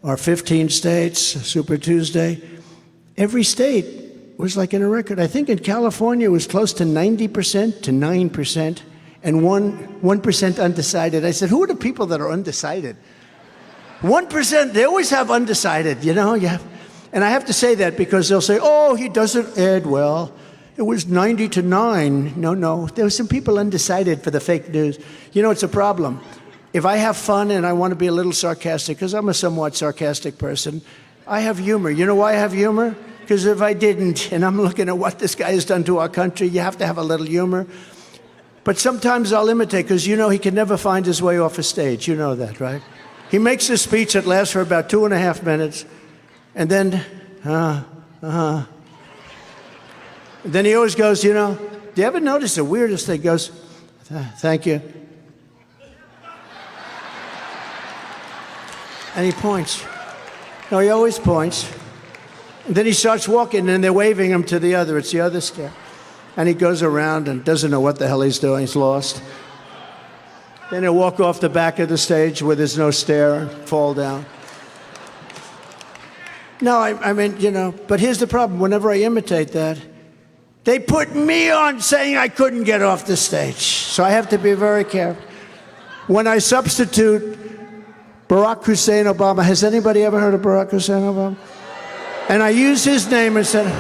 our 15 states, Super Tuesday. Every state was like in a record. I think in California it was close to 90% to 9%. And 1% undecided. I said, who are the people that are undecided? 1%, they always have undecided, And I have to say that because they'll say, oh, he doesn't add well. It was 90 to 9. No, there were some people undecided for the fake news. It's a problem. If I have fun and I want to be a little sarcastic, because I'm a somewhat sarcastic person, I have humor. You know why I have humor? Because if I didn't, and I'm looking at what this guy has done to our country, you have to have a little humor. But sometimes I'll imitate, because he can never find his way off a stage. You know that, right? He makes a speech that lasts for about 2.5 minutes, and then, Then he always goes, do you ever notice the weirdest thing? He goes, thank you. And he points. No, he always points. And then he starts walking, and they're waving him to the other. It's the other stair. And he goes around and doesn't know what the hell he's doing. He's lost. Then he'll walk off the back of the stage where there's no stair and fall down. No, I mean, but here's the problem. Whenever I imitate that, they put me on saying I couldn't get off the stage. So I have to be very careful. when I substitute Barack Hussein Obama, has anybody ever heard of Barack Hussein Obama? And I use his name instead of,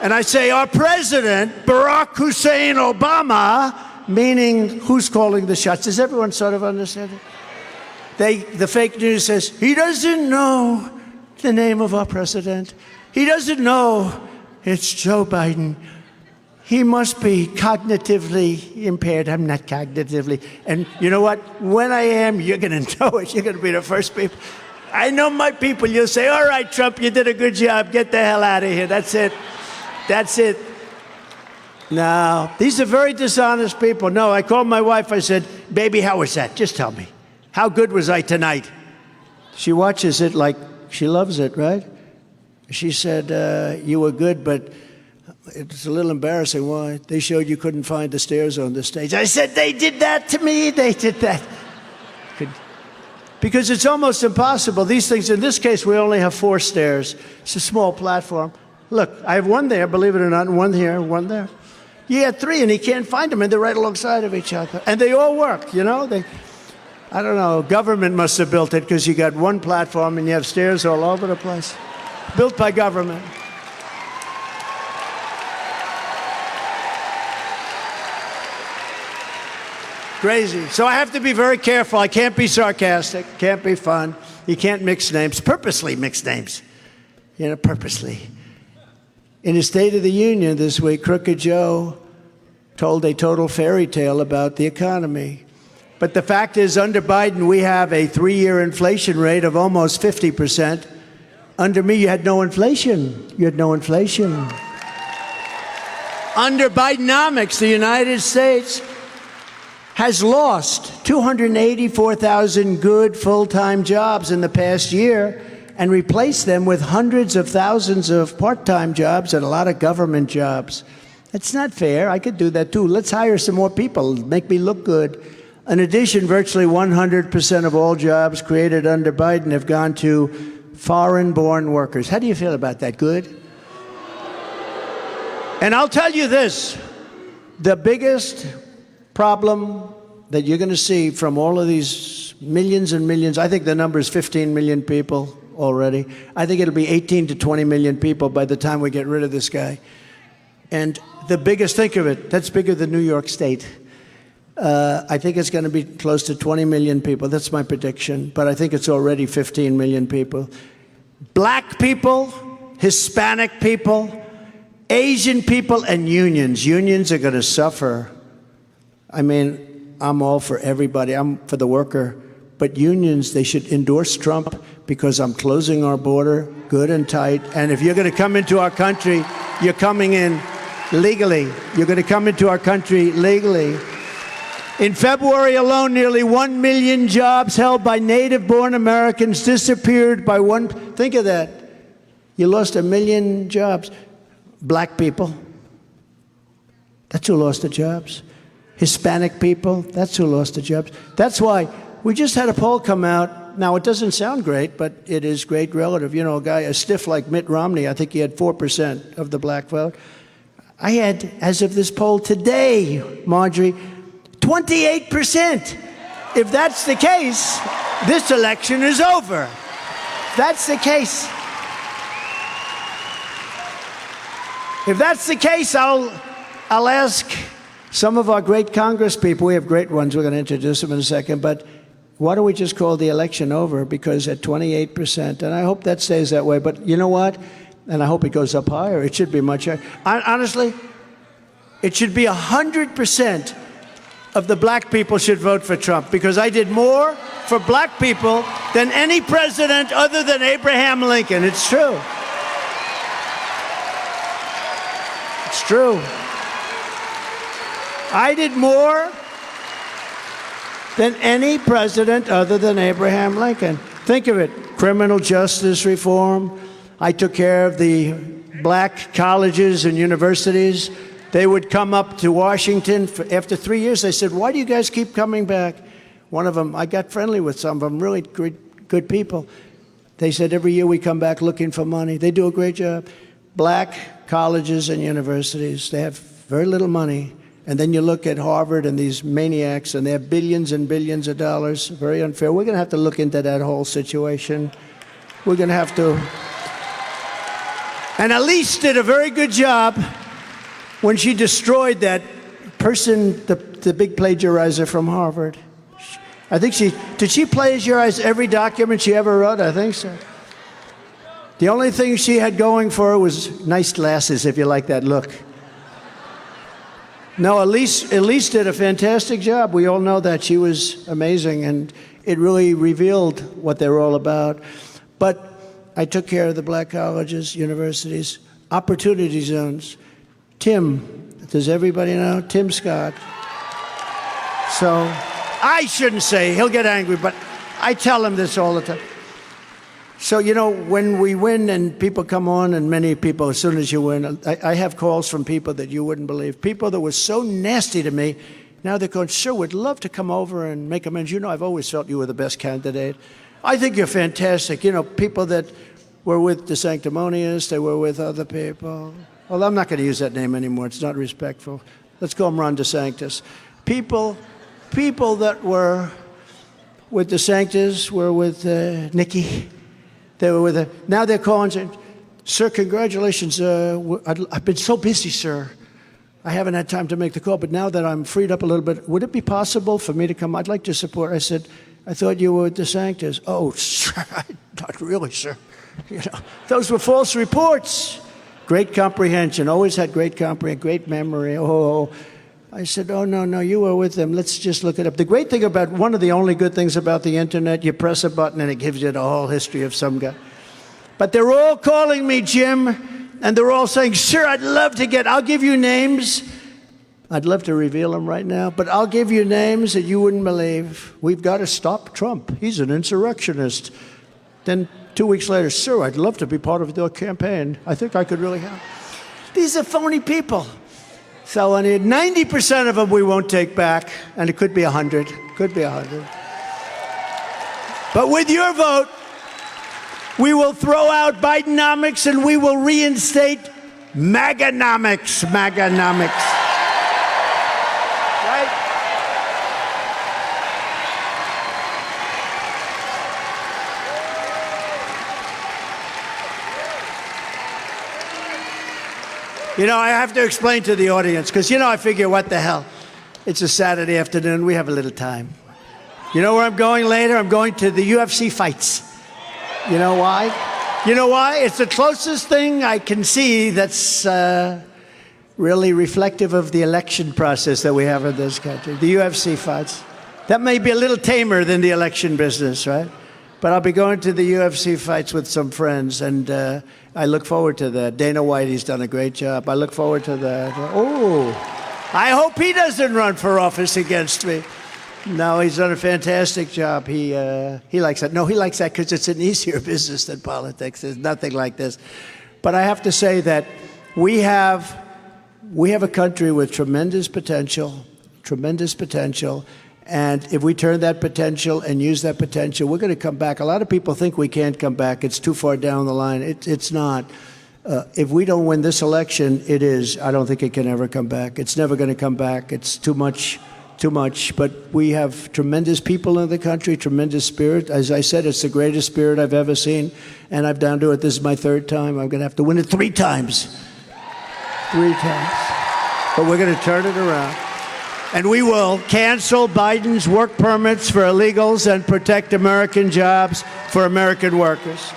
and I say, our president, Barack Hussein Obama, meaning who's calling the shots. Does everyone sort of understand it? The fake news says, he doesn't know the name of our president. He doesn't know it's Joe Biden. He must be cognitively impaired. I'm not cognitively. And you know what? When I am, you're going to know it. You're going to be the first people. I know my people. You'll say, all right, Trump, you did a good job. Get the hell out of here. That's it. That's it. No, these are very dishonest people. No, I called my wife. I said, baby, how was that? Just tell me. How good was I tonight? She watches it like she loves it, right? She said, you were good, but it's a little embarrassing. Why? They showed you couldn't find the stairs on the stage. I said, they did that to me. They did that. Because it's almost impossible. These things, in this case, we only have 4 stairs. It's a small platform. Look, I have one there, believe it or not, and one here, one there. You had 3, and he can't find them, and they're right alongside of each other. And they all work, you know? I don't know, government must have built it because you got one platform and you have stairs all over the place. Built by government. Crazy. So I have to be very careful. I can't be sarcastic, can't be fun. You can't mix names, purposely mix names. You know, purposely. In his State of the Union this week, Crooked Joe told a total fairy tale about the economy. But the fact is, under Biden, we have a 3-year inflation rate of almost 50%. Under me, you had no inflation. You had no inflation. Under Bidenomics, the United States has lost 284,000 good full-time jobs in the past year and replaced them with hundreds of thousands of part-time jobs and a lot of government jobs. That's not fair. I could do that too. Let's hire some more people, make me look good. In addition, virtually 100% of all jobs created under Biden have gone to foreign-born workers. How do you feel about that? Good? And I'll tell you this, the biggest problem that you're going to see from all of these millions and millions, I think the number is 15 million people already. I think it'll be 18 to 20 million people by the time we get rid of this guy. And the biggest, think of it, that's bigger than New York State. I think it's going to be close to 20 million people. That's my prediction. But I think it's already 15 million people. Black people, Hispanic people, Asian people, and unions. Unions are going to suffer. I mean, I'm all for everybody. I'm for the worker. But unions, they should endorse Trump because I'm closing our border good and tight. And if you're going to come into our country, you're coming in legally. You're going to come into our country legally. In February alone, nearly 1 million jobs held by native-born Americans disappeared by one. Think of that. You lost 1 million jobs. Black people, that's who lost the jobs. Hispanic people, that's who lost the jobs. That's why we just had a poll come out. Now, it doesn't sound great, but it is great relative. You know, a stiff like Mitt Romney, I think he had 4% of the black vote. I had, as of this poll today, Marjorie, 28%. If that's the case, this election is over. If that's the case. If that's the case, I'll ask some of our great Congress people. We have great ones. We're going to introduce them in a second. But why don't we just call the election over? Because at 28%, and I hope that stays that way. But you know what? And I hope it goes up higher. It should be much higher. Honestly, it should be 100% of the black people should vote for Trump, because I did more for black people than any president other than Abraham Lincoln. It's true. It's true. I did more than any president other than Abraham Lincoln. Think of it. Criminal justice reform. I took care of the black colleges and universities. They would come up to Washington. After 3 years, they said, why do you guys keep coming back? One of them, I got friendly with some of them, really good people. They said, every year we come back looking for money. They do a great job. Black colleges and universities, they have very little money, And then you look at Harvard and these maniacs, and they have billions and billions of dollars. Very unfair. We're going to have to look into that whole situation. We're going to have to. And Elise did a very good job when she destroyed that person, the big plagiarizer from Harvard. I think did she plagiarize every document she ever wrote? I think so. The only thing she had going for her was nice glasses, if you like that look. No, Elise did a fantastic job. We all know that. She was amazing, and it really revealed what they were all about. But I took care of the black colleges, universities, opportunity zones. Tim, does everybody know? Tim Scott. So I shouldn't say, he'll get angry, but I tell him this all the time. So, you know, when we win and people come on, and many people, as soon as you win, I have calls from people that you wouldn't believe. People that were so nasty to me, now they're going, sir, would love to come over and make amends. You know, I've always felt you were the best candidate. I think you're fantastic. You know, people that were with the sanctimonious, they were with other people. Well, I'm not going to use that name anymore. It's not respectful. Let's call him Ron DeSantis. People that were with DeSantis were with Nikki. They were with her. Now they're calling saying, sir, congratulations. I've been so busy, sir. I haven't had time to make the call, but now that I'm freed up a little bit, would it be possible for me to come? I'd like to support. I said, I thought you were with DeSantis. Oh, sir, not really, sir. You know, those were false reports. Great comprehension, always had great comprehension, great memory. Oh, I said, oh, no, you were with them. Let's just look it up. The great thing about, one of the only good things about the internet, you press a button and it gives you the whole history of some guy. But they're all calling me Jim, and they're all saying, sir, I'll give you names. I'd love to reveal them right now, but I'll give you names that you wouldn't believe. We've got to stop Trump. He's an insurrectionist. Then 2 weeks later, sir, I'd love to be part of your campaign. I think I could really help. These are phony people. So 90% of them we won't take back, and it could be 100. Could be 100. But with your vote, we will throw out Bidenomics and we will reinstate MAGAnomics. MAGAnomics. Right? You know, I have to explain to the audience, because, you know, I figure, what the hell? It's a Saturday afternoon. We have a little time. You know where I'm going later? I'm going to the UFC fights. You know why? You know why? It's the closest thing I can see that's really reflective of the election process that we have in this country. The UFC fights. That may be a little tamer than the election business, right? But I'll be going to the UFC fights with some friends, and I look forward to that. Dana Whitey's done a great job. I look forward to that. Oh, I hope he doesn't run for office against me. No, he's done a fantastic job. He likes that. No, he likes that because it's an easier business than politics. There's nothing like this. But I have to say that we have a country with tremendous potential. And if we turn that potential and use that potential, we're going to come back. A lot of people think we can't come back. It's too far down the line. It's not. If we don't win this election, it is. I don't think it can ever come back. It's never going to come back. It's too much. But we have tremendous people in the country, tremendous spirit. As I said, it's the greatest spirit I've ever seen. And I'm down to it. This is my third time. I'm going to have to win it 3 times. 3 times. But we're going to turn it around. And we will cancel Biden's work permits for illegals and protect American jobs for American workers.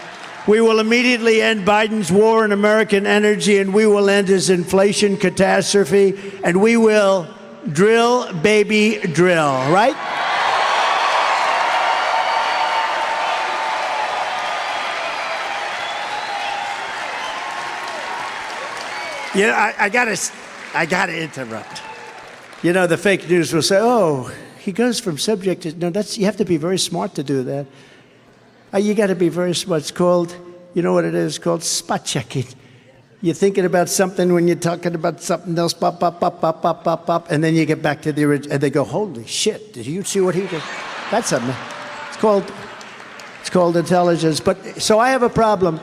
We will immediately end Biden's war on American energy, and we will end his inflation catastrophe, and we will drill, baby, drill, right? Yeah, I gotta interrupt. You know, the fake news will say, oh, he goes from subject to... No, you have to be very smart to do that. You got to be very smart. It's called, you know what it is? It's called spot checking. You're thinking about something when you're talking about something else, pop, pop, pop, pop, pop, pop, pop, and then you get back to the original, and they go, holy shit, did you see what he did? That's something. It's called intelligence. But so I have a problem,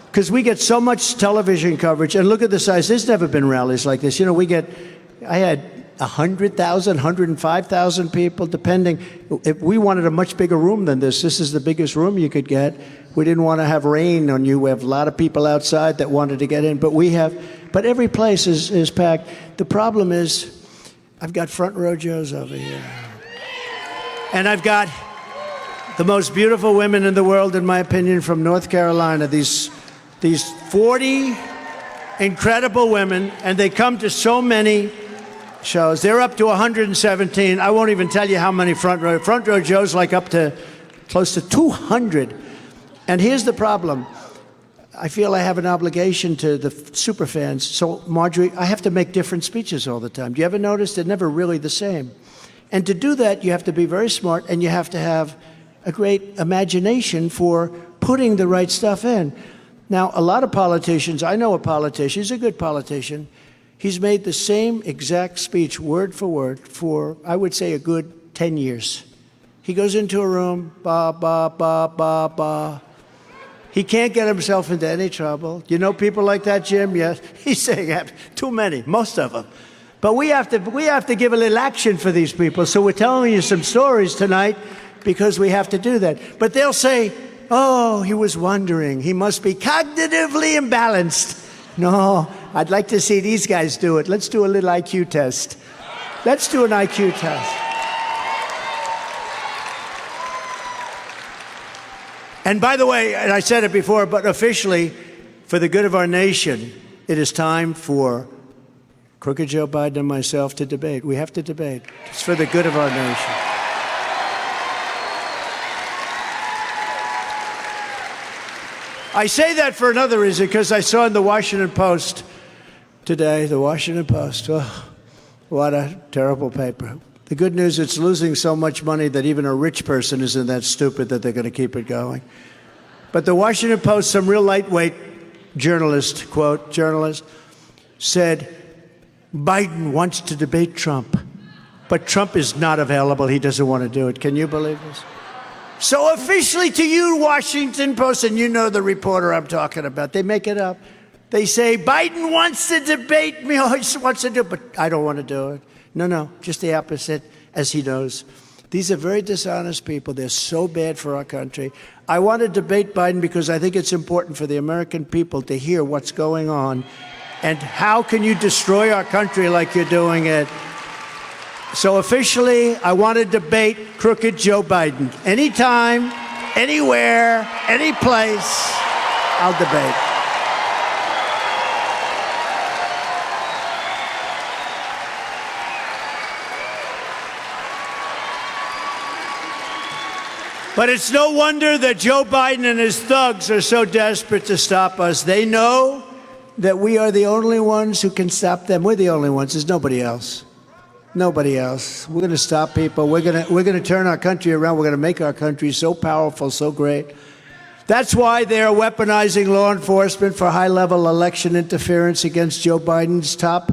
because we get so much television coverage, and look at the size. There's never been rallies like this. You know, I had 100,000, 105,000 people, depending. If we wanted a much bigger room than this, this is the biggest room you could get. We didn't want to have rain on you. We have a lot of people outside that wanted to get in, but every place is packed. The problem is, I've got front row Joes over here. And I've got the most beautiful women in the world, in my opinion, from North Carolina. These 40 incredible women, and they come to so many shows. They're up to 117. I won't even tell you how many front row Joes, like up to close to 200. And here's the problem. I feel I have an obligation to the super fans. So, Marjorie, I have to make different speeches all the time. Do you ever notice they're never really the same? And to do that, you have to be very smart, and you have to have a great imagination for putting the right stuff in. Now, a lot of politicians, I know a politician, he's a good politician. He's made the same exact speech, word for word, for, I would say, a good 10 years. He goes into a room, ba, ba, ba, ba, ba. He can't get himself into any trouble. You know people like that, Jim? Yes. He's saying too many, most of them. But we have to give a little action for these people. So we're telling you some stories tonight because we have to do that. But they'll say, oh, he was wandering. He must be cognitively imbalanced. No, I'd like to see these guys do it. Let's do a little IQ test. Let's do an IQ test. And by the way, and I said it before, but officially, for the good of our nation, it is time for Crooked Joe Biden and myself to debate. We have to debate. It's for the good of our nation. I say that for another reason, because I saw in the Washington Post today, the Washington Post, oh, what a terrible paper. The good news, it's losing so much money that even a rich person isn't that stupid that they're going to keep it going. But the Washington Post, some real lightweight journalist, quote, journalist, said, Biden wants to debate Trump, but Trump is not available. He doesn't want to do it. Can you believe this? So officially to you, Washington Post, and you know the reporter I'm talking about, they make it up. They say, Biden wants to debate me. Oh, he wants to do it, but I don't want to do it. No, just the opposite, as he knows. These are very dishonest people. They're so bad for our country. I want to debate Biden because I think it's important for the American people to hear what's going on and how can you destroy our country like you're doing it. So officially, I want to debate Crooked Joe Biden. Anytime, anywhere, any place, I'll debate. But it's no wonder that Joe Biden and his thugs are so desperate to stop us. They know that we are the only ones who can stop them. We're the only ones. There's nobody else. Nobody else. We're going to stop people. We're going to turn our country around. We're going to make our country so powerful, so great. That's why they are weaponizing law enforcement for high-level election interference against Joe Biden's top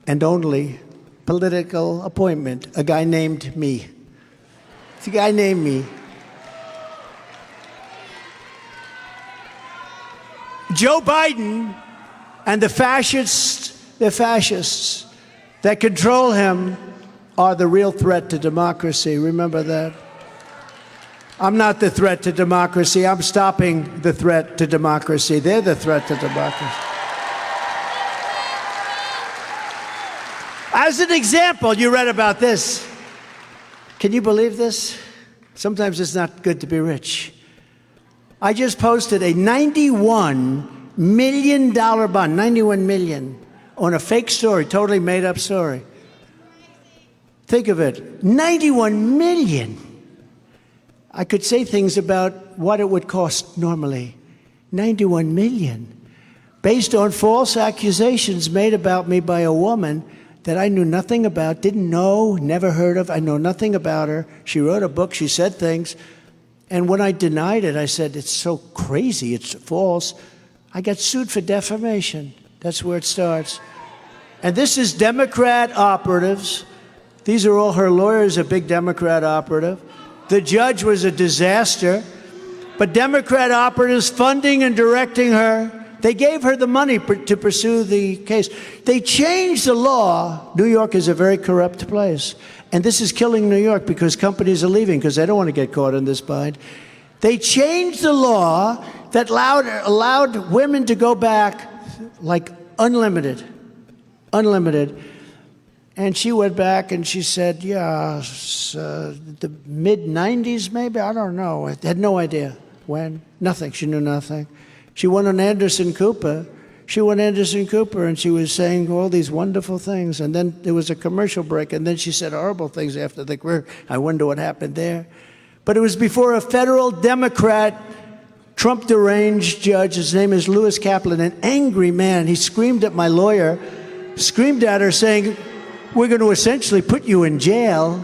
and only political appointment, a guy named me. It's a guy named me. Joe Biden and the fascists that control him are the real threat to democracy. Remember that? I'm not the threat to democracy. I'm stopping the threat to democracy. They're the threat to democracy. As an example, you read about this. Can you believe this? Sometimes it's not good to be rich. I just posted a $91 million bond, 91 million, on a fake story, totally made up story. Think of it, 91 million. I could say things about what it would cost normally. 91 million. Based on false accusations made about me by a woman that I knew nothing about, didn't know, never heard of. I know nothing about her. She wrote a book, she said things. And when I denied it, I said, it's so crazy, it's false. I got sued for defamation. That's where it starts. And this is Democrat operatives. These are all her lawyers, a big Democrat operative. The judge was a disaster. But Democrat operatives funding and directing her They gave her the money to pursue the case. They changed the law. New York is a very corrupt place. And this is killing New York because companies are leaving because they don't want to get caught in this bind. They changed the law that allowed women to go back like unlimited. And she went back and she said, yeah, the mid-90s maybe? I don't know. I had no idea when. Nothing. She knew nothing. She went on Anderson Cooper. And she was saying all these wonderful things. And then there was a commercial break. And then she said horrible things after the career. I wonder what happened there. But it was before a federal Democrat, Trump deranged judge. His name is Lewis Kaplan, an angry man. He screamed at my lawyer, screamed at her saying, we're going to essentially put you in jail,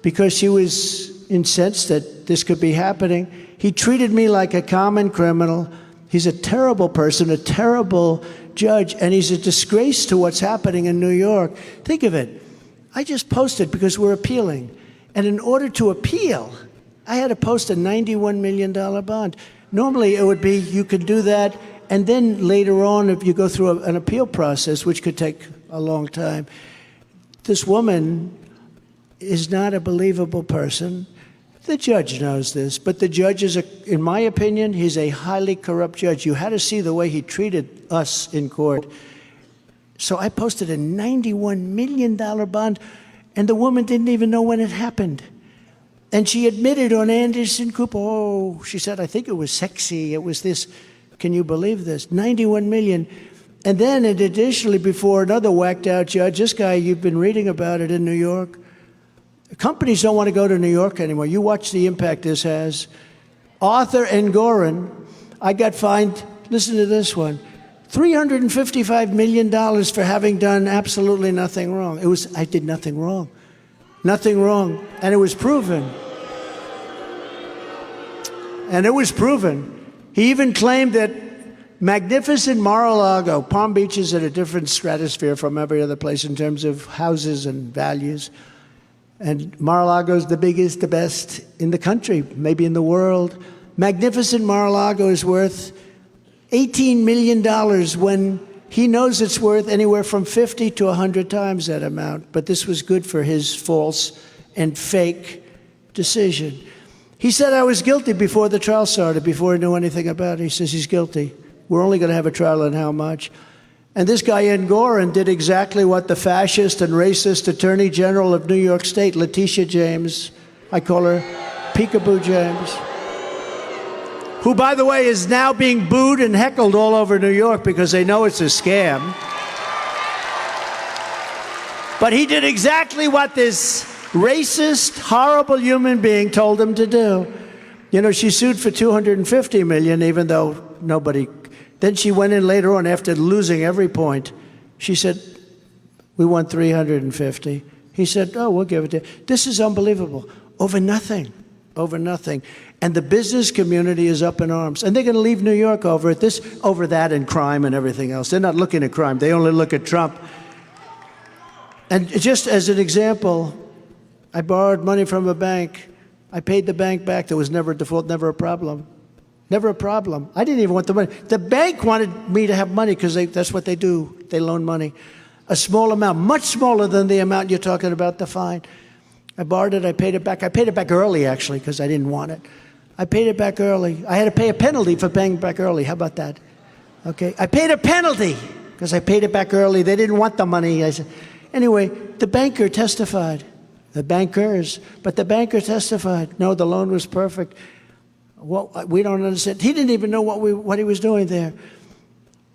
because she was incensed that this could be happening. He treated me like a common criminal. He's a terrible person, a terrible judge, and he's a disgrace to what's happening in New York. Think of it. I just posted because we're appealing. And in order to appeal, I had to post a $91 million bond. Normally, it would be you could do that, and then later on, if you go through an appeal process, which could take a long time. This woman is not a believable person. The judge knows this, but the judge is, in my opinion, he's a highly corrupt judge. You had to see the way he treated us in court. So I posted a $91 million bond, and the woman didn't even know when it happened. And she admitted on Anderson Cooper, oh, she said, I think it was sexy. It was this, can you believe this? 91 million. And then additionally, before another whacked out judge, this guy, you've been reading about it in New York. Companies don't want to go to New York anymore. You watch the impact this has. Arthur Engoron, I got fined, listen to this one, $355 million for having done absolutely nothing wrong. I did nothing wrong. Nothing wrong. And it was proven. He even claimed that magnificent Mar-a-Lago, Palm Beach is at a different stratosphere from every other place in terms of houses and values. And Mar-a-Lago is the biggest, the best in the country, maybe in the world. Magnificent Mar-a-Lago is worth $18 million when he knows it's worth anywhere from 50 to 100 times that amount. But this was good for his false and fake decision. He said I was guilty before the trial started, before he knew anything about it. He says he's guilty. We're only going to have a trial on how much. And this guy, Engoron, did exactly what the fascist and racist Attorney General of New York State, Letitia James, I call her Peekaboo James, who, by the way, is now being booed and heckled all over New York because they know it's a scam. But he did exactly what this racist, horrible human being told him to do. You know, she sued for $250 million, even though nobody. Then she went in later on after losing every point. She said, we won 350. He said, oh, we'll give it to you. This is unbelievable. Over nothing. And the business community is up in arms. And they're going to leave New York over it. Over that and crime and everything else. They're not looking at crime. They only look at Trump. And just as an example, I borrowed money from a bank. I paid the bank back. There was never a default, never a problem. Never a problem. I didn't even want the money. The bank wanted me to have money because that's what they do. They loan money. A small amount, much smaller than the amount you're talking about, the fine. I borrowed it. I paid it back. I paid it back early, actually, because I didn't want it. I paid it back early. I had to pay a penalty for paying back early. How about that? Okay. I paid a penalty because I paid it back early. They didn't want the money. I said, anyway, the banker testified. The banker testified. No, the loan was perfect. Well, we don't understand. He didn't even know what he was doing there.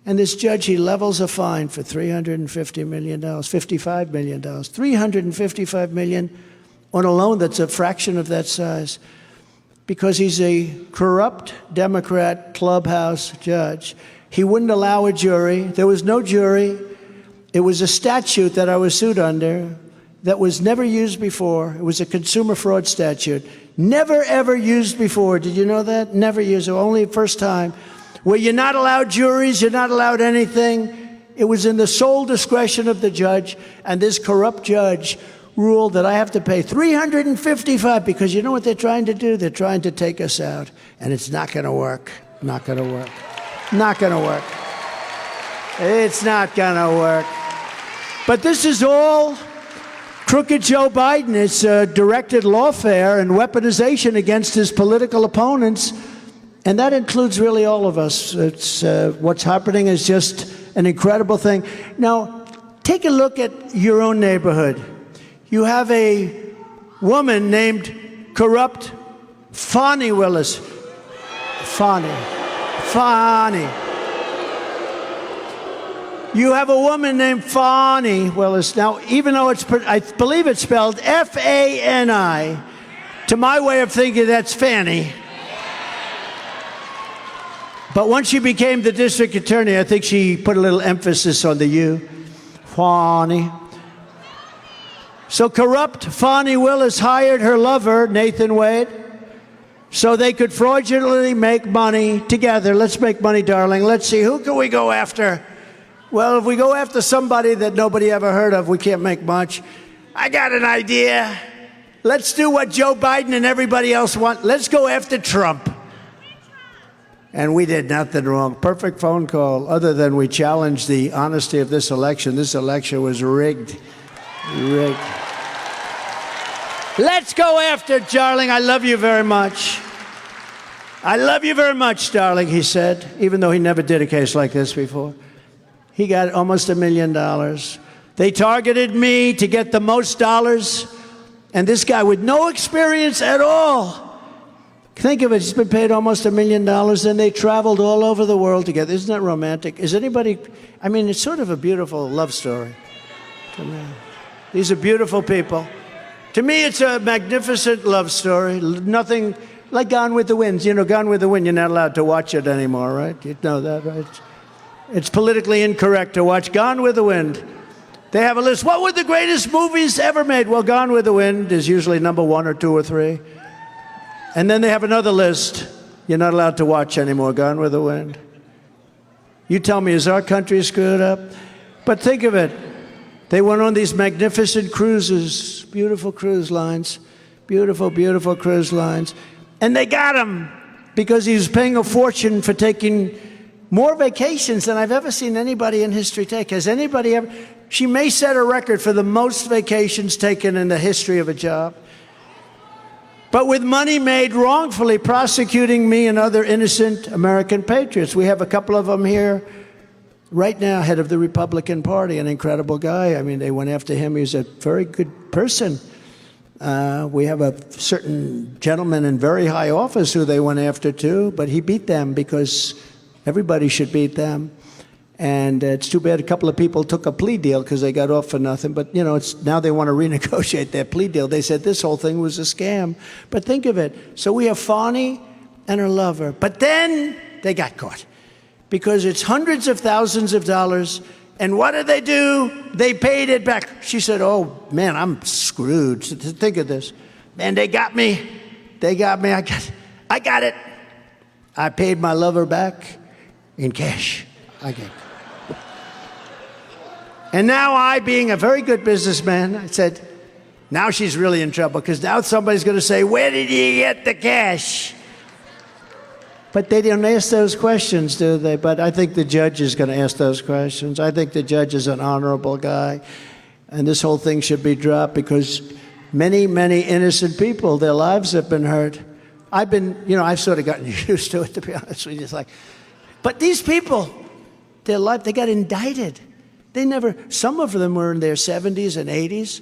And this judge, he levels a fine for $350 million, $55 million, $355 million on a loan that's a fraction of that size, because he's a corrupt Democrat clubhouse judge. He wouldn't allow a jury. There was no jury. It was a statute that I was sued under that was never used before. It was a consumer fraud statute. Never, ever used before. Did you know that? Never used. Only first time. Where you're not allowed juries, you're not allowed anything. It was in the sole discretion of the judge, and this corrupt judge ruled that I have to pay $355 because you know what they're trying to do? They're trying to take us out, and it's not going to work. Not going to work. Not going to work. It's not going to work. But this is all crooked Joe Biden. It's directed lawfare and weaponization against his political opponents. And that includes really all of us. It's what's happening is just an incredible thing. Now, take a look at your own neighborhood. You have a woman named corrupt Fani Willis. Fani. You have a woman named Fani Willis. Now, even though I believe it's spelled F-A-N-I, to my way of thinking, that's Fanny. But once she became the district attorney, I think she put a little emphasis on the U. Fani. So corrupt Fani Willis hired her lover, Nathan Wade, so they could fraudulently make money together. Let's make money, darling. Let's see, who can we go after? Well, if we go after somebody that nobody ever heard of, we can't make much. I got an idea. Let's do what Joe Biden and everybody else want. Let's go after Trump. And we did nothing wrong. Perfect phone call, other than we challenged the honesty of this election. This election was rigged. Rigged. Let's go after, darling. I love you very much. I love you very much, darling, he said, even though he never did a case like this before. He got almost $1 million. They targeted me to get the most dollars, and this guy with no experience at all. Think of it, he's been paid almost $1 million, and they traveled all over the world together. Isn't that romantic? Is anybody, I mean, it's sort of a beautiful love story to me. These are beautiful people. To me, it's a magnificent love story. Nothing like Gone with the Wind. You know, Gone with the Wind, you're not allowed to watch it anymore, right? You know that, right? It's politically incorrect to watch Gone with the Wind. They have a list. What were the greatest movies ever made? Well, Gone with the Wind is usually number 1 or 2 or 3. And then they have another list you're not allowed to watch anymore, Gone with the Wind. You tell me, is our country screwed up? But think of it. They went on these magnificent cruises, beautiful cruise lines, beautiful, beautiful cruise lines. And they got him because he was paying a fortune for taking more vacations than I've ever seen anybody in history take. Has anybody ever? She may set a record for the most vacations taken in the history of a job. But with money made wrongfully, prosecuting me and other innocent American patriots. We have a couple of them here right now, head of the Republican Party, an incredible guy. I mean, they went after him. He's a very good person. We have a certain gentleman in very high office who they went after too, but he beat them because everybody should beat them. And it's too bad a couple of people took a plea deal because they got off for nothing. But, you know, now they want to renegotiate their plea deal. They said this whole thing was a scam. But think of it. So we have Fani and her lover. But then they got caught because it's hundreds of thousands of dollars. And what did they do? They paid it back. She said, oh, man, I'm screwed. Think of this. Man, they got me. They got me. I got it. I paid my lover back in cash. I get it. And now I, being a very good businessman, I said, now she's really in trouble because now somebody's going to say, where did you get the cash? But they don't ask those questions, do they? But I think the judge is going to ask those questions. I think the judge is an honorable guy. And this whole thing should be dropped because many, many innocent people, their lives have been hurt. I've sort of gotten used to it, to be honest with you. It's like, but these people, their life, they got indicted. Some of them were in their 70s and 80s.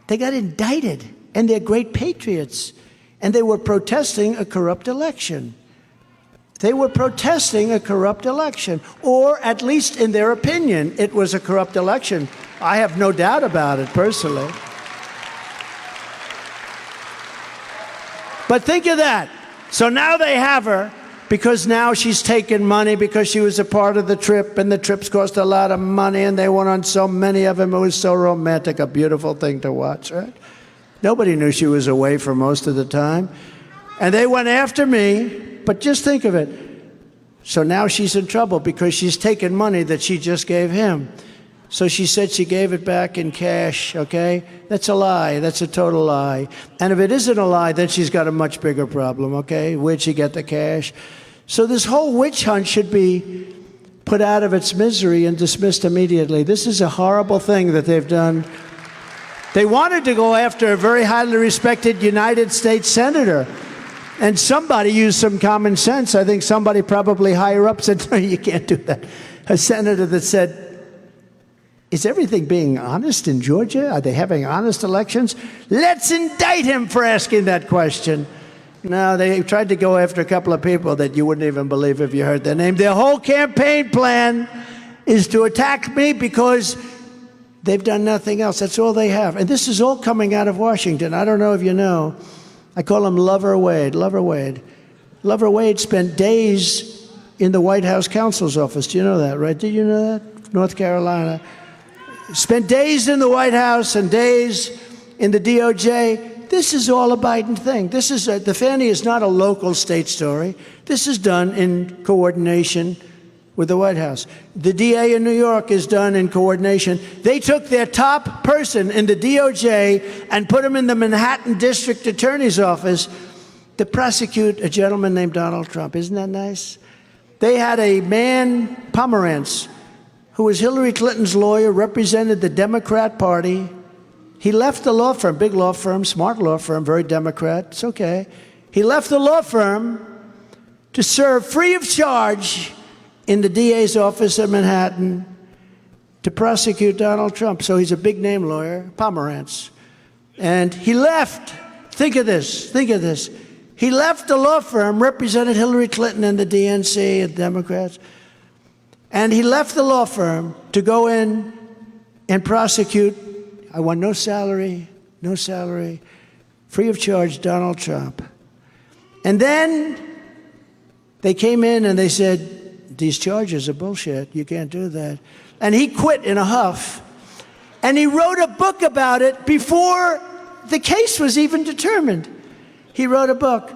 They got indicted, and they're great patriots. And they were protesting a corrupt election. They were protesting a corrupt election, or at least in their opinion, it was a corrupt election. I have no doubt about it, personally. But think of that. So now they have her, because now she's taken money because she was a part of the trip, and the trips cost a lot of money, and they went on so many of them. It was so romantic, a beautiful thing to watch, right? Nobody knew she was away for most of the time. And they went after me, but just think of it. So now she's in trouble because she's taken money that she just gave him. So she said she gave it back in cash, okay? That's a lie. That's a total lie. And if it isn't a lie, then she's got a much bigger problem, okay? Where'd she get the cash? So this whole witch hunt should be put out of its misery and dismissed immediately. This is a horrible thing that they've done. They wanted to go after a very highly respected United States senator, and somebody used some common sense. I think somebody probably higher up said, no, you can't do that. A senator that said, is everything being honest in Georgia? Are they having honest elections? Let's indict him for asking that question. No, they tried to go after a couple of people that you wouldn't even believe if you heard their name. Their whole campaign plan is to attack me because they've done nothing else. That's all they have. And this is all coming out of Washington. I don't know if you know. I call him Lover Wade. Lover Wade. Lover Wade spent days in the White House counsel's office. Do you know that, right? Did you know that? North Carolina. Spent days in the White House and days in the DOJ. This is all a Biden thing. This is the Fannie is not a local state story. This is done in coordination with the White House. The DA in New York is done in coordination. They took their top person in the DOJ and put him in the Manhattan District Attorney's office to prosecute a gentleman named Donald Trump. Isn't that nice? They had a man, Pomerantz, who was Hillary Clinton's lawyer, represented the Democrat Party. He left the law firm, big law firm, smart law firm, very Democrat. It's okay. He left the law firm to serve free of charge in the DA's office in Manhattan to prosecute Donald Trump. So he's a big-name lawyer, Pomerantz. And he left. Think of this. Think of this. He left the law firm, represented Hillary Clinton and the DNC and Democrats. And he left the law firm to go in and prosecute, I want no salary, free of charge Donald Trump. And then they came in and they said, these charges are bullshit. You can't do that. And he quit in a huff. And he wrote a book about it before the case was even determined. He wrote a book.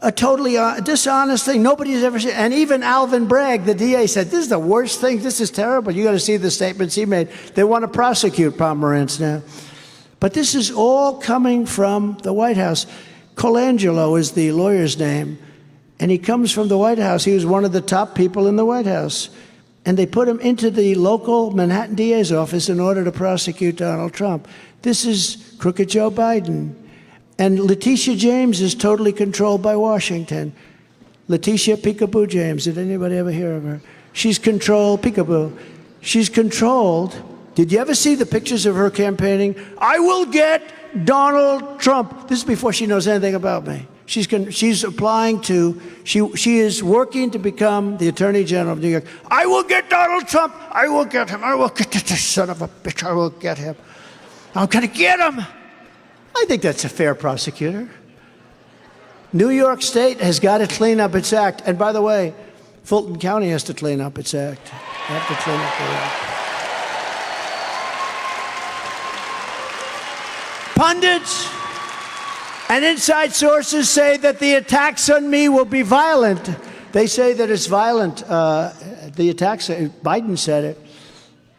A totally dishonest thing. Nobody's ever seen. And even Alvin Bragg, the DA, said, this is the worst thing. This is terrible. You got to see the statements he made. They want to prosecute Pomerantz now. But this is all coming from the White House. Colangelo is the lawyer's name. And he comes from the White House. He was one of the top people in the White House. And they put him into the local Manhattan DA's office in order to prosecute Donald Trump. This is crooked Joe Biden. And Letitia James is totally controlled by Washington. Letitia Peekaboo James. Did anybody ever hear of her? She's controlled, Peekaboo. She's controlled. Did you ever see the pictures of her campaigning? I will get Donald Trump. This is before she knows anything about me. She's applying to, she is working to become the Attorney General of New York. I will get Donald Trump. I will get him. I will get this son of a bitch. I will get him. I'm going to get him. I think that's a fair prosecutor. New York State has got to clean up its act. And by the way, Fulton County has to clean up its act. They have to clean up their act. Pundits and inside sources say that the attacks on me will be violent. They say that it's violent. The attacks, Biden said it.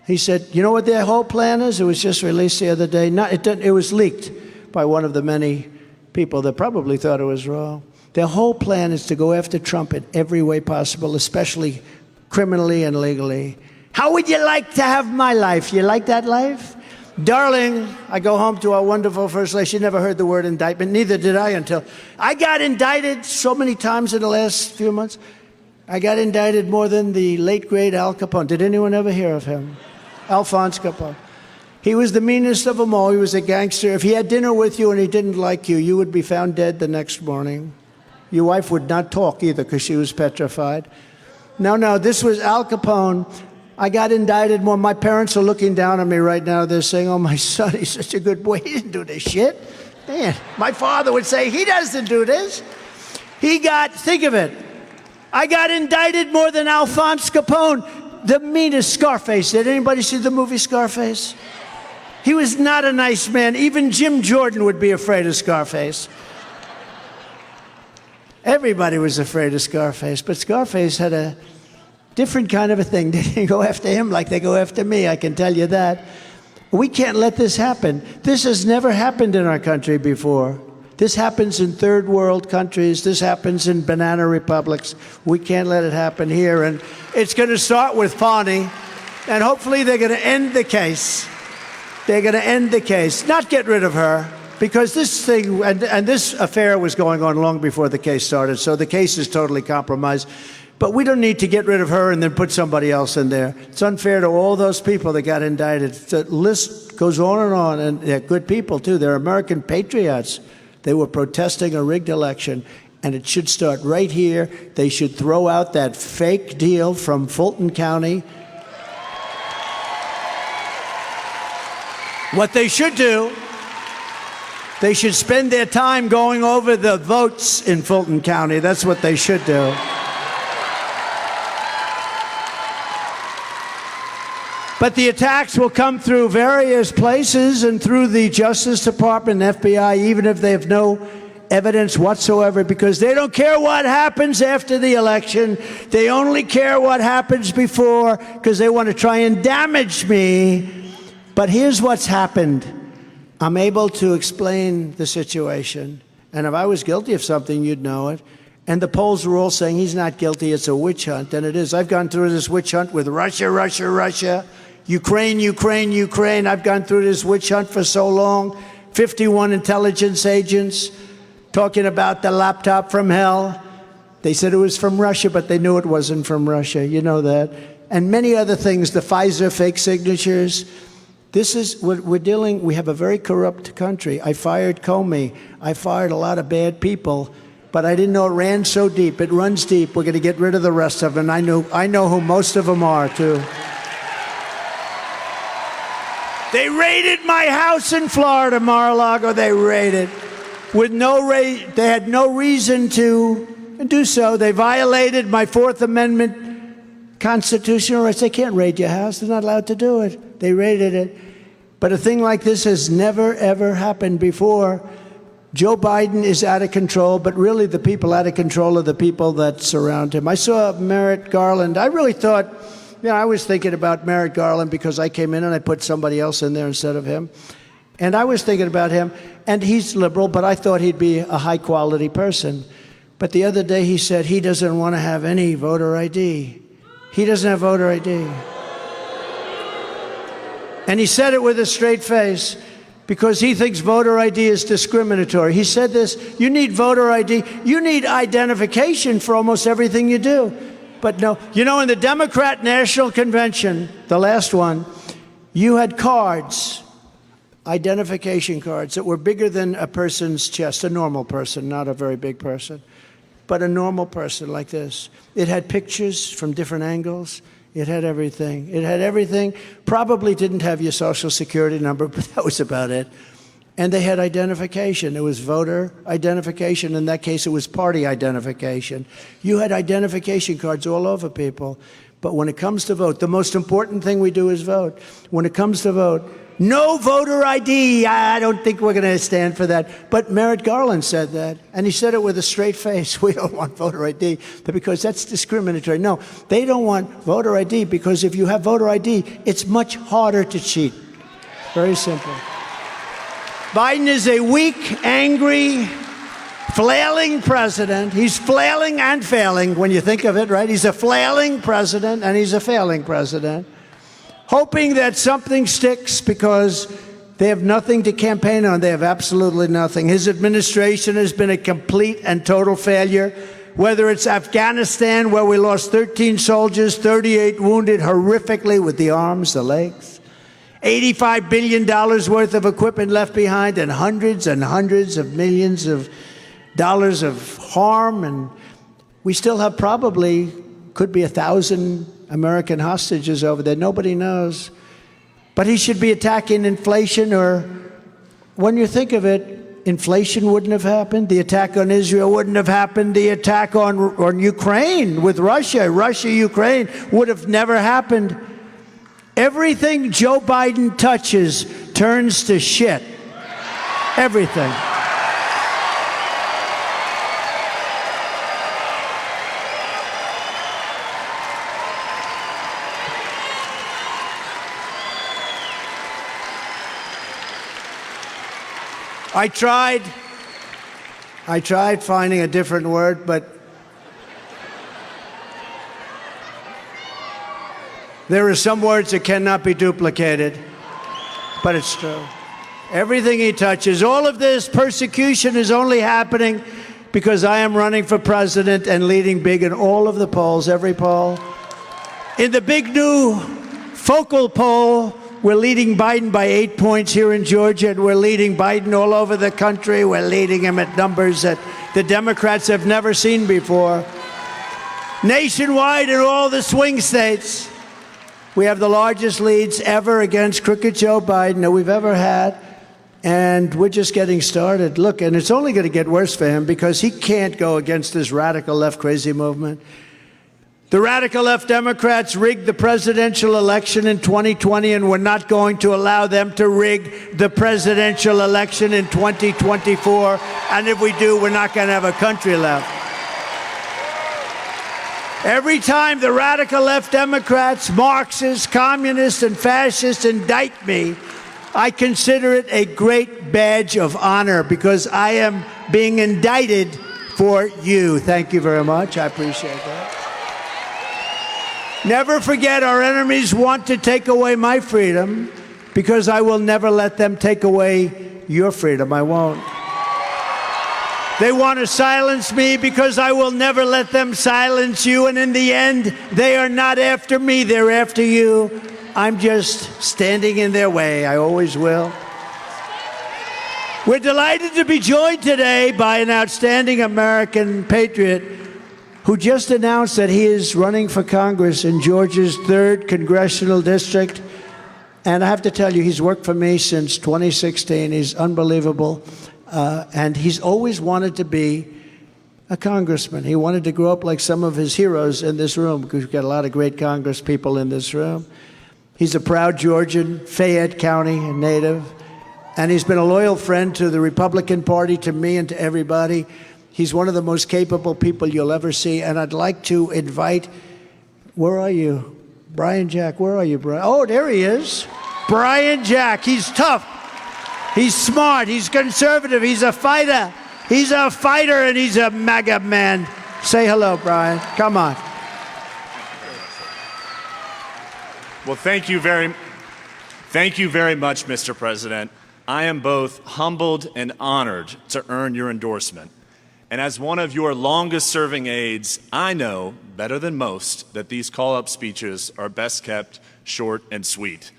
He said, you know what their whole plan is? It was just released the other day. It was leaked by one of the many people that probably thought it was wrong. Their whole plan is to go after Trump in every way possible, especially criminally and legally. How would you like to have my life? You like that life? Darling, I go home to our wonderful First Lady. She never heard the word indictment. Neither did I until I got indicted so many times in the last few months. I got indicted more than the late, great Al Capone. Did anyone ever hear of him? Alphonse Capone. He was the meanest of them all. He was a gangster. If he had dinner with you and he didn't like you, you would be found dead the next morning. Your wife would not talk either because she was petrified. No, this was Al Capone. I got indicted more. My parents are looking down on me right now. They're saying, oh, my son, he's such a good boy. He didn't do this shit. Man, my father would say, he doesn't do this. Think of it. I got indicted more than Alphonse Capone, the meanest Scarface. Did anybody see the movie Scarface? He was not a nice man. Even Jim Jordan would be afraid of Scarface. Everybody was afraid of Scarface, but Scarface had a different kind of a thing. They didn't go after him like they go after me, I can tell you that. We can't let this happen. This has never happened in our country before. This happens in third world countries. This happens in banana republics. We can't let it happen here. And it's going to start with Fani, and hopefully they're going to end the case. They're going to end the case, not get rid of her, because this thing, and this affair was going on long before the case started, so the case is totally compromised. But we don't need to get rid of her and then put somebody else in there. It's unfair to all those people that got indicted. The list goes on, and they're good people, too. They're American patriots. They were protesting a rigged election, and it should start right here. They should throw out that fake deal from Fulton County. What they should do, they should spend their time going over the votes in Fulton County. That's what they should do. But the attacks will come through various places and through the Justice Department, FBI, even if they have no evidence whatsoever, because they don't care what happens after the election. They only care what happens before, because they want to try and damage me. But here's what's happened. I'm able to explain the situation. And if I was guilty of something, you'd know it. And the polls were all saying he's not guilty, it's a witch hunt. And it is. I've gone through this witch hunt with Russia, Russia, Russia. Ukraine, Ukraine, Ukraine. I've gone through this witch hunt for so long. 51 intelligence agents talking about the laptop from hell. They said it was from Russia, but they knew it wasn't from Russia. You know that. And many other things, the Pfizer fake signatures. This is what we're dealing. We have a very corrupt country. I fired Comey. I fired a lot of bad people, but I didn't know it ran so deep. It runs deep. We're going to get rid of the rest of them. I know who most of them are, too. They raided my house in Florida, Mar-a-Lago. They raided with they had no reason to do so. They violated my Fourth Amendment constitutional rights. They can't raid your house. They're not allowed to do it. They raided it. But a thing like this has never, ever happened before. Joe Biden is out of control, but really the people out of control are the people that surround him. I saw Merrick Garland. I really thought, I was thinking about Merrick Garland because I came in and I put somebody else in there instead of him. And I was thinking about him, and he's liberal, but I thought he'd be a high-quality person. But the other day he said he doesn't want to have any voter ID. He doesn't have voter ID. And he said it with a straight face because he thinks voter ID is discriminatory. He said this, you need voter ID. You need identification for almost everything you do. But no, in the Democrat National Convention, the last one, you had cards, identification cards that were bigger than a person's chest, a normal person, not a very big person, but a normal person like this. It had pictures from different angles. It had everything. It had everything. Probably didn't have your social security number, but that was about it. And they had identification. It was voter identification. In that case, it was party identification. You had identification cards all over people. But when it comes to vote, the most important thing we do is vote. When it comes to vote, no voter ID. I don't think we're going to stand for that. But Merrick Garland said that, and he said it with a straight face. We don't want voter ID because that's discriminatory. No, they don't want voter ID because if you have voter ID, it's much harder to cheat. Very simple. Biden is a weak, angry, flailing president. He's flailing and failing when you think of it, right? He's a flailing president and he's a failing president, hoping that something sticks because they have nothing to campaign on. They have absolutely nothing. His administration has been a complete and total failure, whether it's Afghanistan, where we lost 13 soldiers, 38 wounded horrifically with the arms, the legs. $85 billion worth of equipment left behind and hundreds of millions of dollars of harm. And we still have probably, could be 1,000 American hostages over there. Nobody knows. But he should be attacking inflation, or when you think of it, inflation wouldn't have happened. The attack on Israel wouldn't have happened. The attack on Ukraine with Russia, Ukraine would have never happened. Everything Joe Biden touches turns to shit. Everything. I tried I tried finding a different word, but there are some words that cannot be duplicated, but it's true. Everything he touches, all of this persecution is only happening because I am running for president and leading big in all of the polls, every poll. In the big new focal poll, we're leading Biden by 8 points here in Georgia, and we're leading Biden all over the country. We're leading him at numbers that the Democrats have never seen before. Nationwide in all the swing states, we have the largest leads ever against crooked Joe Biden that we've ever had. And we're just getting started. Look, and it's only going to get worse for him because he can't go against this radical left crazy movement. The radical left Democrats rigged the presidential election in 2020, and we're not going to allow them to rig the presidential election in 2024. And if we do, we're not going to have a country left. Every time the radical left Democrats, Marxists, communists, and fascists indict me, I consider it a great badge of honor because I am being indicted for you. Thank you very much. I appreciate that. Never forget, our enemies want to take away my freedom because I will never let them take away your freedom. I won't. They want to silence me because I will never let them silence you. And in the end, they are not after me. They're after you. I'm just standing in their way. I always will. We're delighted to be joined today by an outstanding American patriot who just announced that he is running for Congress in Georgia's 3rd Congressional District. And I have to tell you, he's worked for me since 2016. He's unbelievable. And he's always wanted to be a congressman. He wanted to grow up like some of his heroes in this room, because we've got a lot of great Congress people in this room. He's a proud Georgian, Fayette County native, and he's been a loyal friend to the Republican Party, to me, and to everybody. He's one of the most capable people you'll ever see, and I'd like to invite, where are you? Brian Jack, where are you, Brian? Oh, there he is. Brian Jack, he's tough. He's smart, he's conservative, he's a fighter. He's a fighter, and he's a MAGA man. Say hello, Brian. Come on.
Well, thank you very much, Mr. President. I am both humbled and honored to earn your endorsement. And as one of your longest-serving aides, I know better than most that these call-up speeches are best kept short and sweet.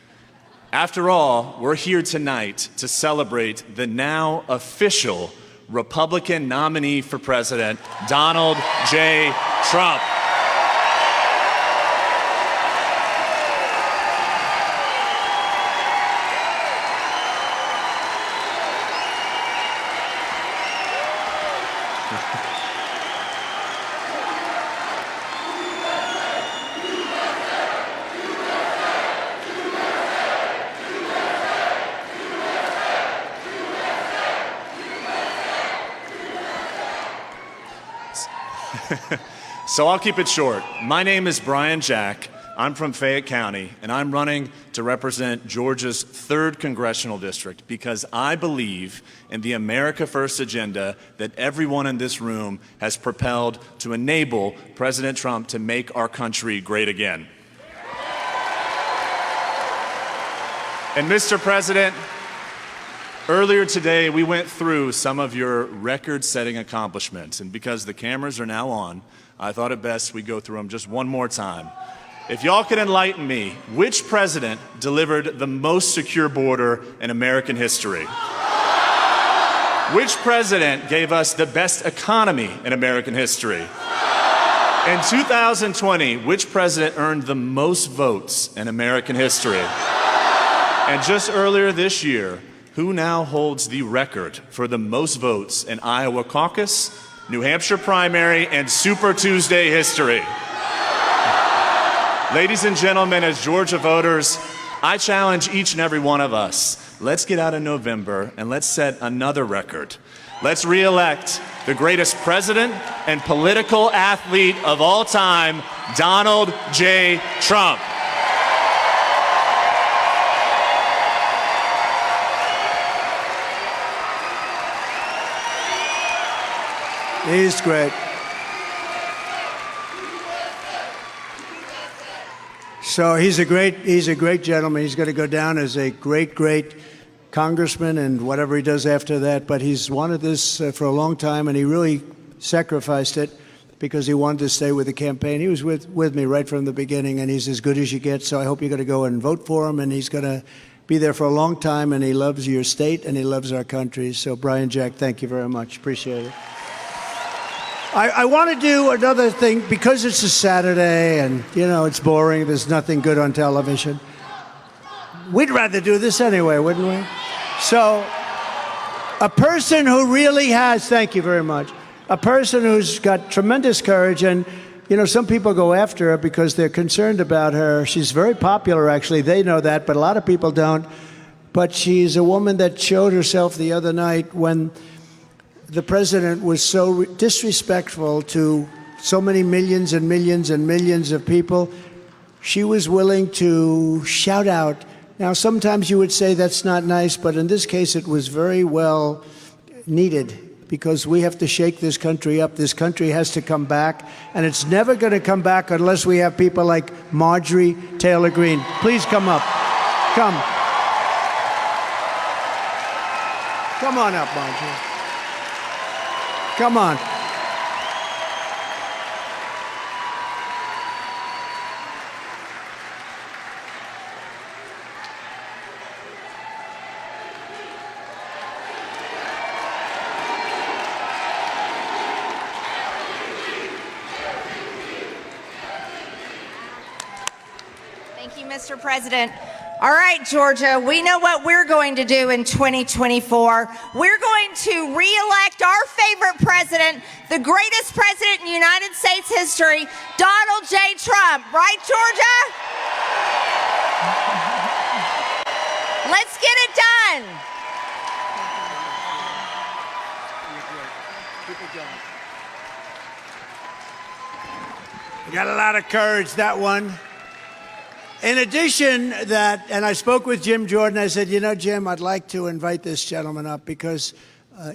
After all, we're here tonight to celebrate the now official Republican nominee for president, Donald J. Trump. So I'll keep it short. My name is Brian Jack. I'm from Fayette County, and I'm running to represent Georgia's 3rd Congressional District because I believe in the America First agenda that everyone in this room has propelled to enable President Trump to make our country great again. And Mr. President, earlier today we went through some of your record-setting accomplishments, and because the cameras are now on, I thought it best we go through them just one more time. If y'all could enlighten me, which president delivered the most secure border in American history? Which president gave us the best economy in American history? In 2020, which president earned the most votes in American history? And just earlier this year, who now holds the record for the most votes in Iowa caucus, New Hampshire primary, and Super Tuesday history? Ladies and gentlemen, as Georgia voters, I challenge each and every one of us. Let's get out in November and let's set another record. Let's re-elect the greatest president and political athlete of all time, Donald J. Trump.
He's great. So he's a great gentleman. He's going to go down as a great congressman and whatever he does after that. But he's wanted this for a long time, and he really sacrificed it because he wanted to stay with the campaign. He was with me right from the beginning, and he's as good as you get. So I hope you're going to go and vote for him, and he's going to be there for a long time, and he loves your state, and he loves our country. So, Brian Jack, thank you very much. Appreciate it. I want to do another thing, because it's a Saturday, and, you know, it's boring. There's nothing good on television. We'd rather do this anyway, wouldn't we? So, a person who really has, thank you very much, a person who's got tremendous courage, and, you know, some people go after her because they're concerned about her. She's very popular, actually. They know that, but a lot of people don't. But she's a woman that showed herself the other night when the president was so disrespectful to so many millions and millions and millions of people. She was willing to shout out. Now, sometimes you would say that's not nice, but in this case, it was very well needed, because we have to shake this country up. This country has to come back, and it's never going to come back unless we have people like Marjorie Taylor Greene. Please come up. Come. Come on up, Marjorie. Come on.
Thank you, Mr. President. All right, Georgia, we know what we're going to do in 2024. We're going to re-elect our favorite president, the greatest president in United States history, Donald J. Trump. Right, Georgia? Let's get it done.
You got a lot of courage, that one. In addition, and I spoke with Jim Jordan, I said, you know, Jim, I'd like to invite this gentleman up because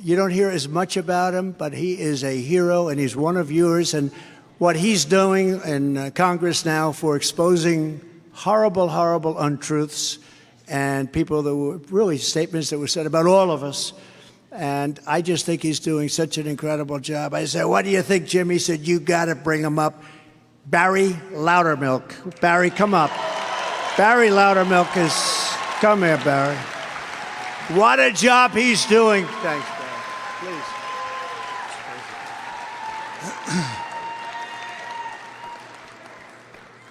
you don't hear as much about him, but he is a hero, and he's one of yours. And what he's doing in Congress now for exposing horrible, horrible untruths and people that were really statements that were said about all of us. And I just think he's doing such an incredible job. I said, what do you think, Jim? He said, you got to bring him up. Barry Loudermilk. Barry, come up. Barry Loudermilk is, come here, Barry. What a job he's doing. Thanks, Barry. Please.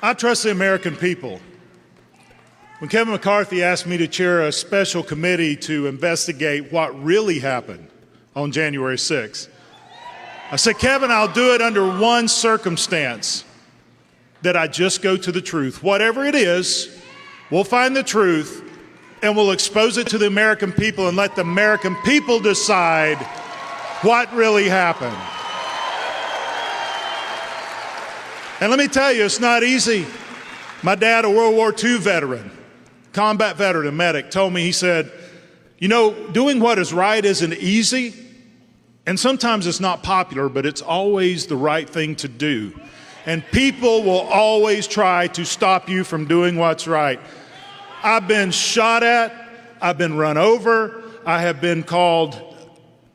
I trust the American people. When Kevin McCarthy asked me to chair a special committee to investigate what really happened on January 6th, I said, Kevin, I'll do it under one circumstance, that I just go to the truth. Whatever it is, we'll find the truth and we'll expose it to the American people and let the American people decide what really happened. And let me tell you, it's not easy. My dad, a World War II veteran, combat veteran, a medic, told me, he said, you know, doing what is right isn't easy, and sometimes it's not popular, but it's always the right thing to do. And people will always try to stop you from doing what's right. I've been shot at, I've been run over, I have been called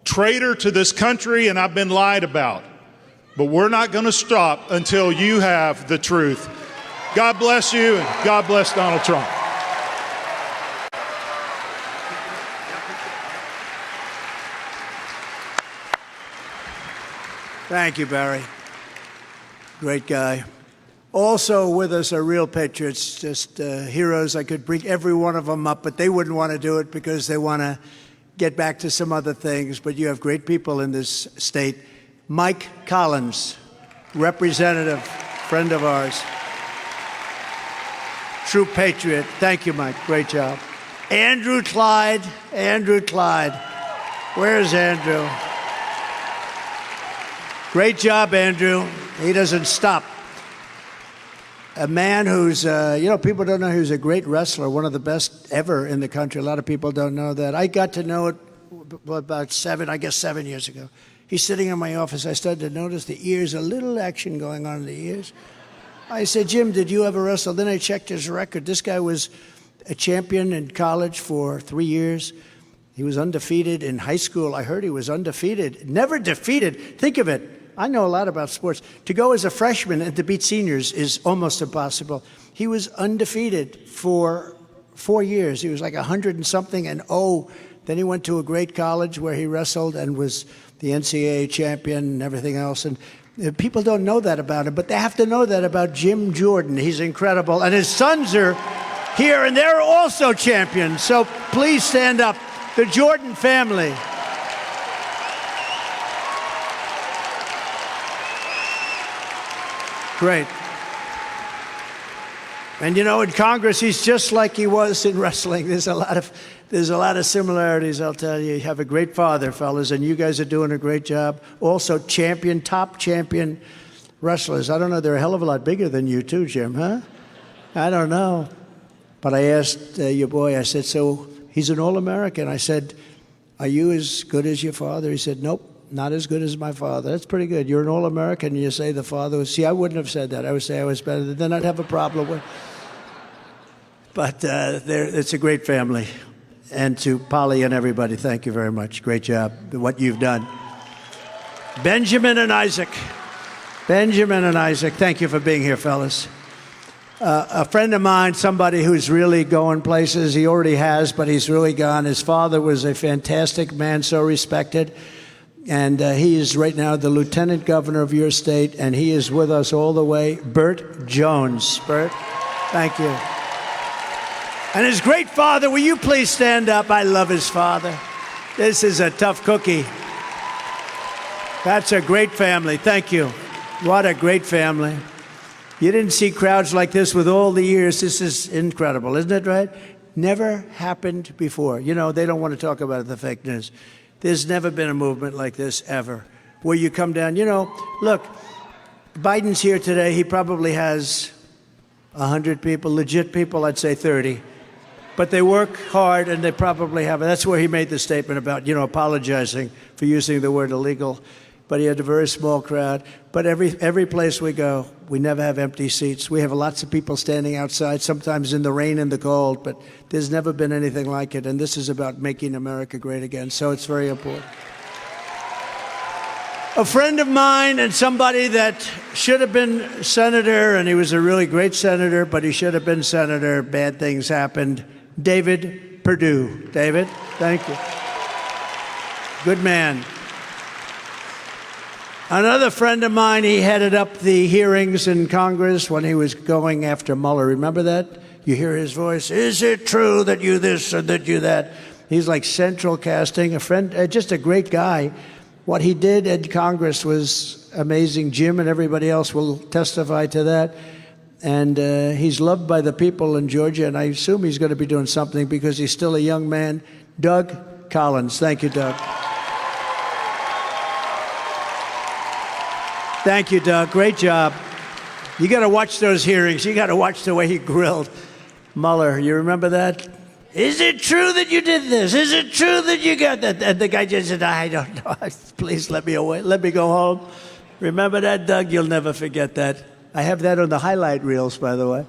traitor to this country, and I've been lied about. But we're not going to stop until you have the truth. God bless you, and God bless Donald Trump.
Thank you, Barry. Great guy. Also with us are real patriots, just heroes. I could bring every one of them up, but they wouldn't want to do it because they want to get back to some other things. But you have great people in this state. Mike Collins, representative, friend of ours. True patriot. Thank you, Mike. Great job. Andrew Clyde. Andrew Clyde. Where's Andrew? Great job, Andrew. He doesn't stop. A man who's, you know, people don't know he was a great wrestler, one of the best ever in the country. A lot of people don't know that. I got to know it about 7 years ago. He's sitting in my office. I started to notice the ears, a little action going on in the ears. I said, Jim, did you ever wrestle? Then I checked his record. This guy was a champion in college for 3 years. He was undefeated in high school. I heard he was undefeated, never defeated. Think of it. I know a lot about sports. To go as a freshman and to beat seniors is almost impossible. He was undefeated for 4 years. He was like 100 and something and then he went to a great college where he wrestled and was the NCAA champion and everything else. And people don't know that about him, but they have to know that about Jim Jordan. He's incredible. And his sons are here, and they're also champions. So please stand up. The Jordan family. Great. And in Congress, he's just like he was in wrestling. There's a lot of similarities, I'll tell you. You have a great father, fellas, and you guys are doing a great job. Also, top champion wrestlers. I don't know, they're a hell of a lot bigger than you too, Jim, huh? I don't know. But I asked your boy, I said, so he's an All-American. I said, are you as good as your father? He said, nope, not as good as my father. That's pretty good. You're an All-American, and you say the father was... See, I wouldn't have said that. I would say I was better. Then I'd have a problem with... But it's a great family. And to Polly and everybody, thank you very much. Great job, what you've done. Benjamin and Isaac, thank you for being here, fellas. A friend of mine, somebody who's really going places. He already has, but he's really gone. His father was a fantastic man, so respected. And he is right now the lieutenant governor of your state, and he is with us all the way. Burt Jones. Burt, thank you. And his great father, will you please stand up? I love his father. This is a tough cookie. That's a great family. Thank you. What a great family. You didn't see crowds like this with all the years. This is incredible, isn't it, right? Never happened before. They don't want to talk about it, the fake news. There's never been a movement like this, ever, where you come down. Look, Biden's here today. He probably has 100 people, legit people, I'd say 30. But they work hard, and they probably have. That's where he made the statement about, apologizing for using the word illegal. But he had a very small crowd. But every place we go, we never have empty seats. We have lots of people standing outside, sometimes in the rain and the cold, but there's never been anything like it. And this is about making America great again, so it's very important. A friend of mine and somebody that should have been senator, and he was a really great senator, but he should have been senator. Bad things happened. David Perdue. David, thank you. Good man. Another friend of mine, he headed up the hearings in Congress when he was going after Mueller. Remember that? You hear his voice. Is it true that you this or that you that? He's like central casting. A friend, just a great guy. What he did in Congress was amazing. Jim and everybody else will testify to that. And he's loved by the people in Georgia, and I assume he's going to be doing something because he's still a young man. Doug Collins. Thank you, Doug. Thank you, Doug. Great job. You got to watch those hearings. You got to watch the way he grilled Mueller. You remember that? Is it true that you did this? Is it true that you got that? And the guy just said, I don't know. Please let me away. Let me go home. Remember that, Doug? You'll never forget that. I have that on the highlight reels, by the way.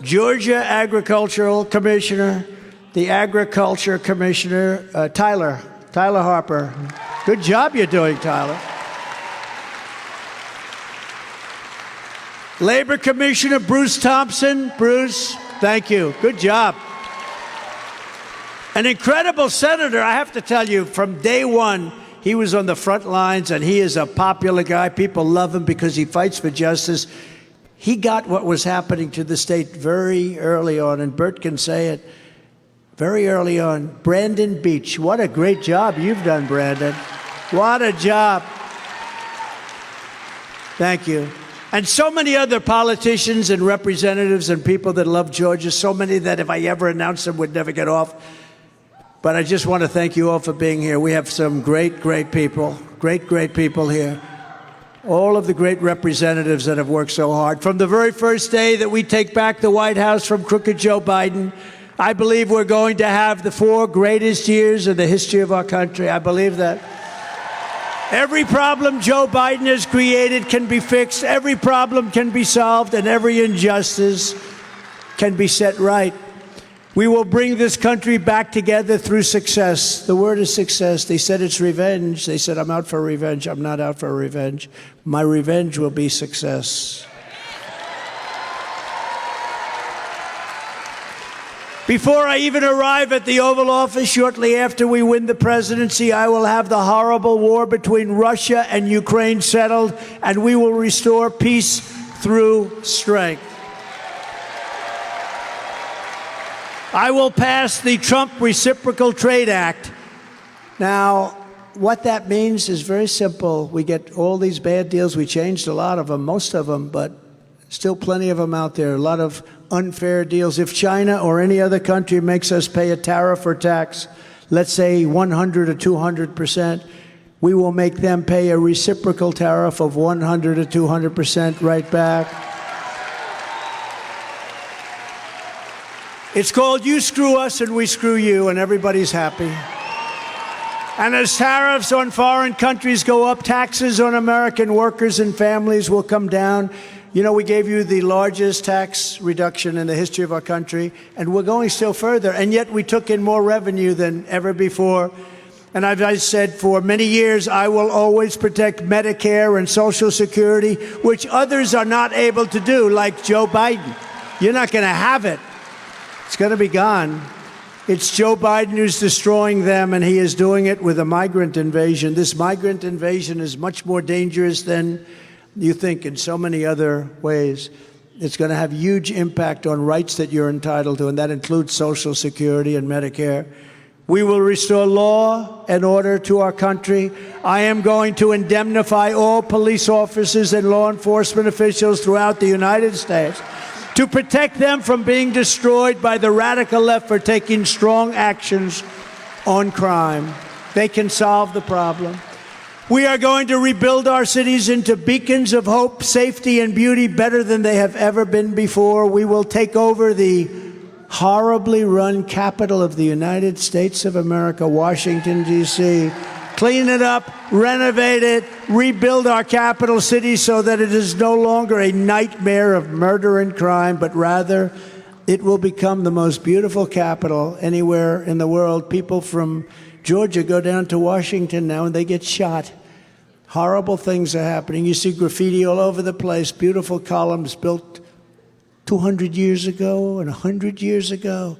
Georgia Agricultural Commissioner, the Agriculture Commissioner, Tyler Harper. Good job you're doing, Tyler. Labor Commissioner Bruce Thompson. Bruce, thank you. Good job. An incredible senator, I have to tell you, from day one, he was on the front lines, and he is a popular guy. People love him because he fights for justice. He got what was happening to the state very early on, and Burt can say it, very early on. Brandon Beach, what a great job you've done, Brandon. What a job. Thank you. And so many other politicians and representatives and people that love Georgia, so many that if I ever announced them would never get off. But I just want to thank you all for being here. We have some great people, great people here. All of the great representatives that have worked so hard. From the very first day that we take back the White House from crooked Joe Biden, I believe we're going to have the 4 greatest years in the history of our country. I believe that. Every problem Joe Biden has created can be fixed, every problem can be solved, and every injustice can be set right. We will bring this country back together through success. The word is success. They said it's revenge. They said, I'm out for revenge. I'm not out for revenge. My revenge will be success. Before I even arrive at the Oval Office shortly after we win the presidency, I will have the horrible war between Russia and Ukraine settled, and we will restore peace through strength. I will pass the Trump Reciprocal Trade Act. Now, what that means is very simple. We get all these bad deals. We changed a lot of them, most of them, but still plenty of them out there. A lot of unfair deals. If China or any other country makes us pay a tariff or tax, let's say 100 or 200%, we will make them pay a reciprocal tariff of 100 or 200% right back. It's called you screw us and we screw you, and everybody's happy. And as tariffs on foreign countries go up, taxes on American workers and families will come down. You know, we gave you the largest tax reduction in the history of our country, and we're going still further. And yet we took in more revenue than ever before. And as I said, for many years, I will always protect Medicare and Social Security, which others are not able to do, like Joe Biden. You're not going to have it. It's going to be gone. It's Joe Biden who's destroying them, and he is doing it with a migrant invasion. This migrant invasion is much more dangerous than you think in so many other ways. It's going to have huge impact on rights that you're entitled to, and that includes Social Security and Medicare. We will restore law and order to our country. I am going to indemnify all police officers and law enforcement officials throughout the United States to protect them from being destroyed by the radical left for taking strong actions on crime. They can solve the problem. We are going to rebuild our cities into beacons of hope, safety, and beauty better than they have ever been before. We will take over the horribly run capital of the United States of America, Washington, D.C., clean it up, renovate it, rebuild our capital city so that it is no longer a nightmare of murder and crime, but rather it will become the most beautiful capital anywhere in the world. People from Georgia go down to Washington now and they get shot. Horrible things are happening. You see graffiti all over the place, beautiful columns built 200 years ago and 100 years ago.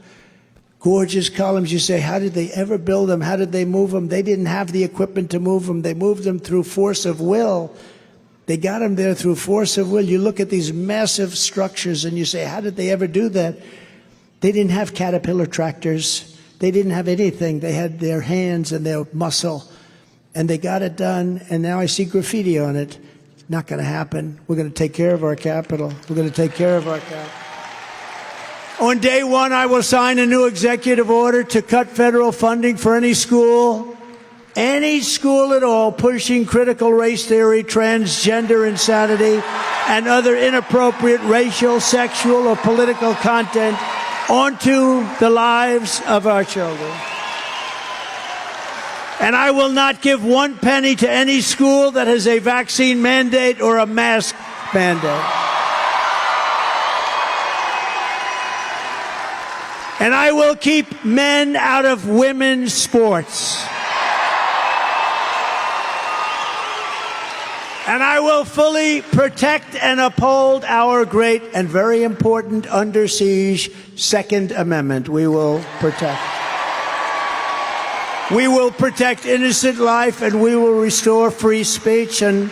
Gorgeous columns. You say, how did they ever build them? How did they move them? They didn't have the equipment to move them. They moved them through force of will. They got them there through force of will. You look at these massive structures and you say, how did they ever do that? They didn't have Caterpillar tractors. They didn't have anything. They had their hands and their muscle. And they got it done. And now I see graffiti on it. Not going to happen. We're going to take care of our capital. We're going to take care of our capital. On day one, I will sign a new executive order to cut federal funding for any school at all, pushing critical race theory, transgender insanity, and other inappropriate racial, sexual, or political content onto the lives of our children. And I will not give one penny to any school that has a vaccine mandate or a mask mandate. And I will keep men out of women's sports. And I will fully protect and uphold our great and very important under siege Second Amendment. We will protect. We will protect innocent life, and we will restore free speech, and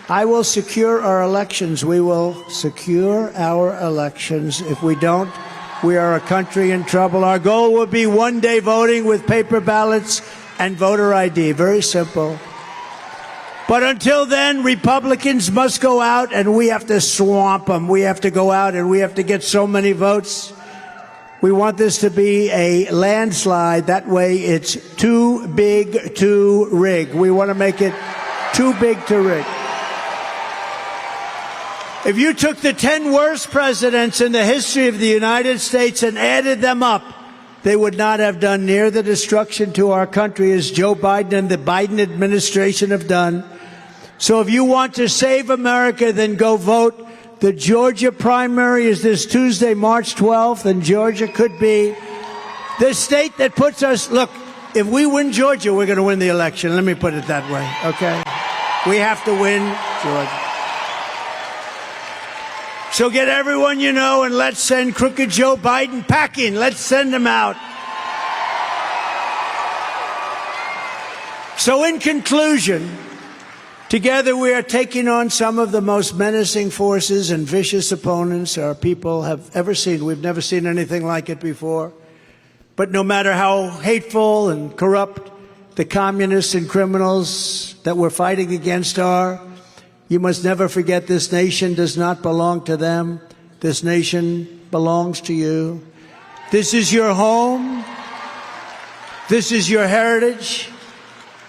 I will secure our elections. We will secure our elections. If we don't, we are a country in trouble. Our goal will be one-day voting with paper ballots and voter ID. Very simple. But until then, Republicans must go out and we have to swamp them. We have to go out and we have to get so many votes. We want this to be a landslide. That way it's too big to rig. We want to make it too big to rig. If you took the 10 worst presidents in the history of the United States and added them up, they would not have done near the destruction to our country as Joe Biden and the Biden administration have done. So if you want to save America, then go vote. The Georgia primary is this Tuesday, March 12th, and Georgia could be the state that puts us, look, if we win Georgia, we're going to win the election. Let me put it that way, okay? We have to win Georgia. So get everyone you know and let's send crooked Joe Biden packing. Let's send him out. So in conclusion, together we are taking on some of the most menacing forces and vicious opponents our people have ever seen. We've never seen anything like it before. But no matter how hateful and corrupt the communists and criminals that we're fighting against are, you must never forget this nation does not belong to them. This nation belongs to you. This is your home. This is your heritage.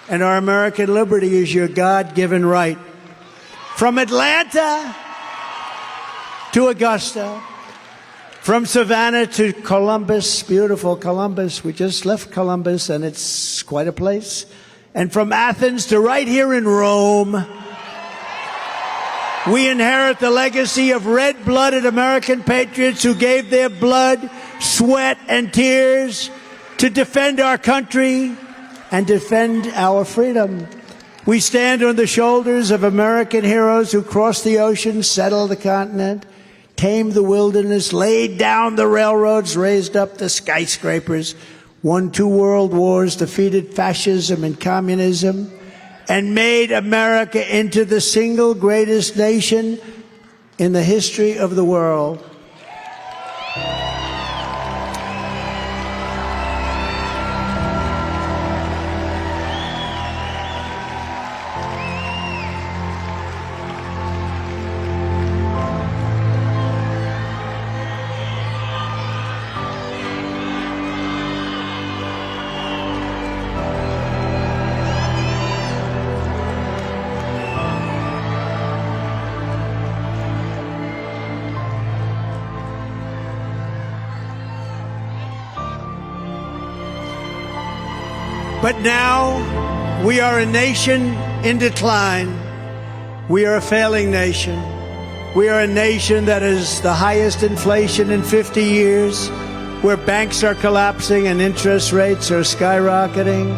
And our American liberty is your God-given right. From Atlanta to Augusta, from Savannah to Columbus, beautiful Columbus. We just left Columbus, and it's quite a place. And from Athens to right here in Rome, we inherit the legacy of red-blooded American patriots who gave their blood, sweat, and tears to defend our country and defend our freedom. We stand on the shoulders of American heroes who crossed the ocean, settled the continent, tamed the wilderness, laid down the railroads, raised up the skyscrapers, won 2 world wars, defeated fascism and communism, and made America into the single greatest nation in the history of the world. But now we are a nation in decline. We are a failing nation. We are a nation that has the highest inflation in 50 years, where banks are collapsing and interest rates are skyrocketing.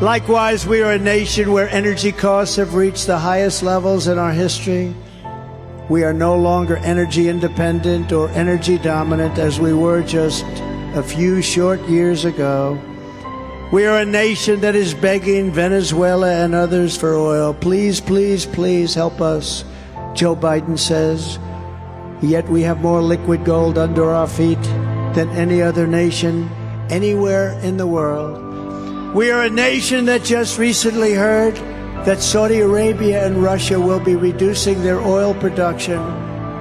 Likewise, we are a nation where energy costs have reached the highest levels in our history. We are no longer energy independent or energy dominant as we were just a few short years ago. We are a nation that is begging Venezuela and others for oil. Please, please, please help us, Joe Biden says. Yet we have more liquid gold under our feet than any other nation anywhere in the world. We are a nation that just recently heard that Saudi Arabia and Russia will be reducing their oil production,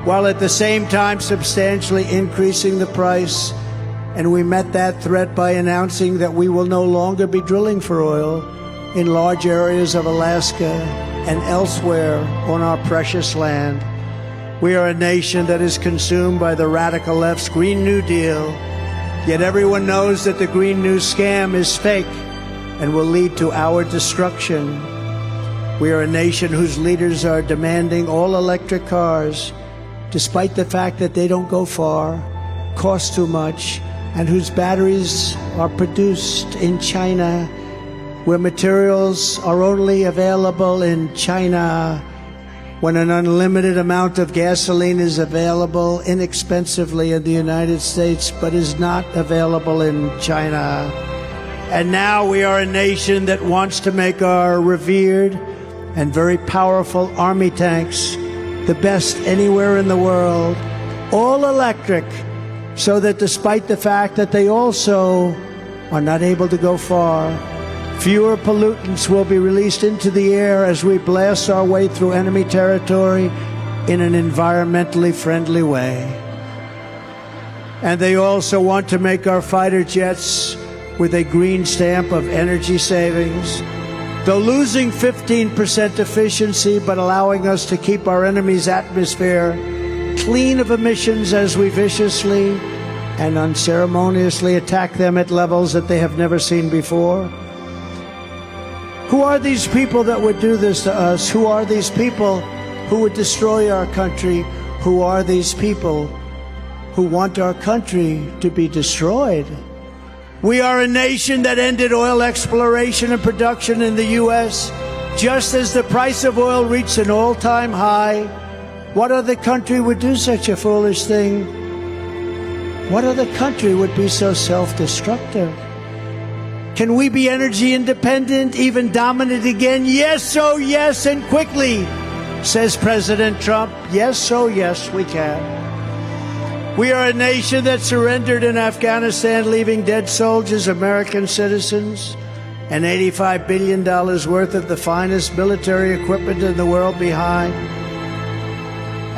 while at the same time substantially increasing the price. And we met that threat by announcing that we will no longer be drilling for oil in large areas of Alaska and elsewhere on our precious land. We are a nation that is consumed by the radical left's Green New Deal, yet everyone knows that the Green New scam is fake and will lead to our destruction. We are a nation whose leaders are demanding all electric cars, despite the fact that they don't go far, cost too much, and whose batteries are produced in China, where materials are only available in China, when an unlimited amount of gasoline is available inexpensively in the United States, but is not available in China. And now we are a nation that wants to make our revered and very powerful Army tanks the best anywhere in the world, all electric, so that despite the fact that they also are not able to go far, fewer pollutants will be released into the air as we blast our way through enemy territory in an environmentally friendly way. And they also want to make our fighter jets with a green stamp of energy savings, though losing 15% efficiency, but allowing us to keep our enemy's atmosphere clean of emissions as we viciously and unceremoniously attack them at levels that they have never seen before? Who are these people that would do this to us? Who are these people who would destroy our country? Who are these people who want our country to be destroyed? We are a nation that ended oil exploration and production in the U.S. just as the price of oil reached an all-time high. What other country would do such a foolish thing? What other country would be so self-destructive? Can we be energy independent, even dominant again? Yes, oh yes, and quickly, says President Trump. Yes, oh yes, we can. We are a nation that surrendered in Afghanistan, leaving dead soldiers, American citizens, and $85 billion worth of the finest military equipment in the world behind.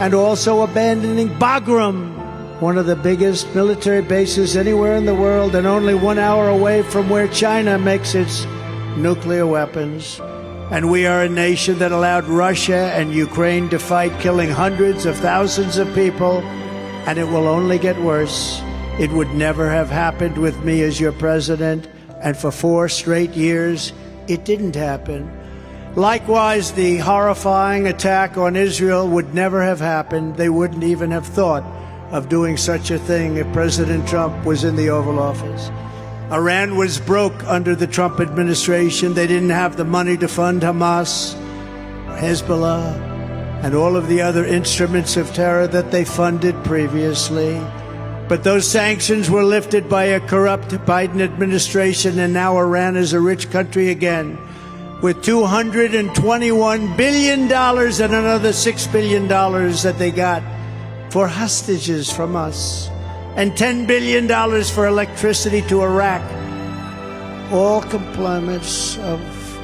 And also abandoning Bagram, one of the biggest military bases anywhere in the world, and only 1 hour away from where China makes its nuclear weapons. And we are a nation that allowed Russia and Ukraine to fight, killing hundreds of thousands of people, and it will only get worse. It would never have happened with me as your president, and for 4 straight years, it didn't happen. Likewise, the horrifying attack on Israel would never have happened. They wouldn't even have thought of doing such a thing if President Trump was in the Oval Office. Iran was broke under the Trump administration. They didn't have the money to fund Hamas, Hezbollah, and all of the other instruments of terror that they funded previously. But those sanctions were lifted by a corrupt Biden administration, and now Iran is a rich country again, with $221 billion and another $6 billion that they got for hostages from us, and $10 billion for electricity to Iraq. All compliments of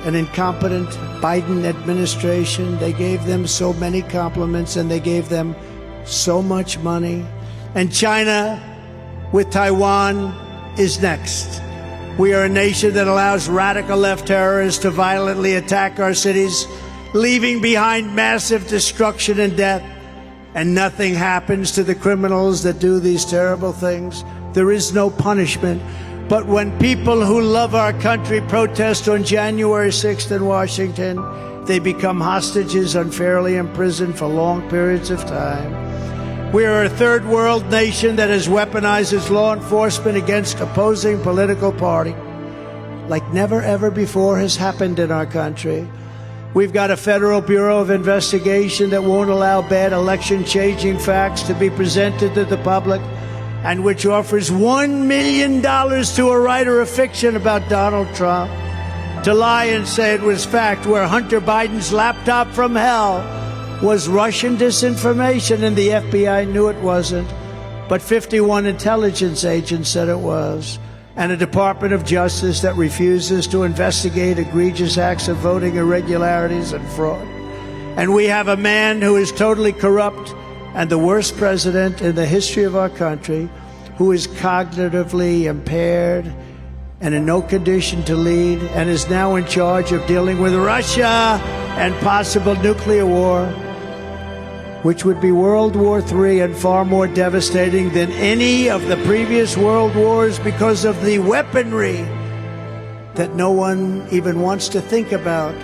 an incompetent Biden administration. They gave them so many compliments, and they gave them so much money. And China, with Taiwan, is next. We are a nation that allows radical left terrorists to violently attack our cities, leaving behind massive destruction and death. And nothing happens to the criminals that do these terrible things. There is no punishment. But when people who love our country protest on January 6th in Washington, they become hostages, unfairly imprisoned for long periods of time. We are a third world nation that has weaponized its law enforcement against opposing political party like never ever before has happened in our country. We've got a Federal Bureau of Investigation that won't allow bad election-changing facts to be presented to the public, and which offers $1 million to a writer of fiction about Donald Trump to lie and say it was fact, where Hunter Biden's laptop from hell was Russian disinformation, and the FBI knew it wasn't, but 51 intelligence agents said it was. And a Department of Justice that refuses to investigate egregious acts of voting irregularities and fraud. And we have a man who is totally corrupt and the worst president in the history of our country, who is cognitively impaired and in no condition to lead, and is now in charge of dealing with Russia and possible nuclear war, which would be World War III and far more devastating than any of the previous world wars because of the weaponry that no one even wants to think about.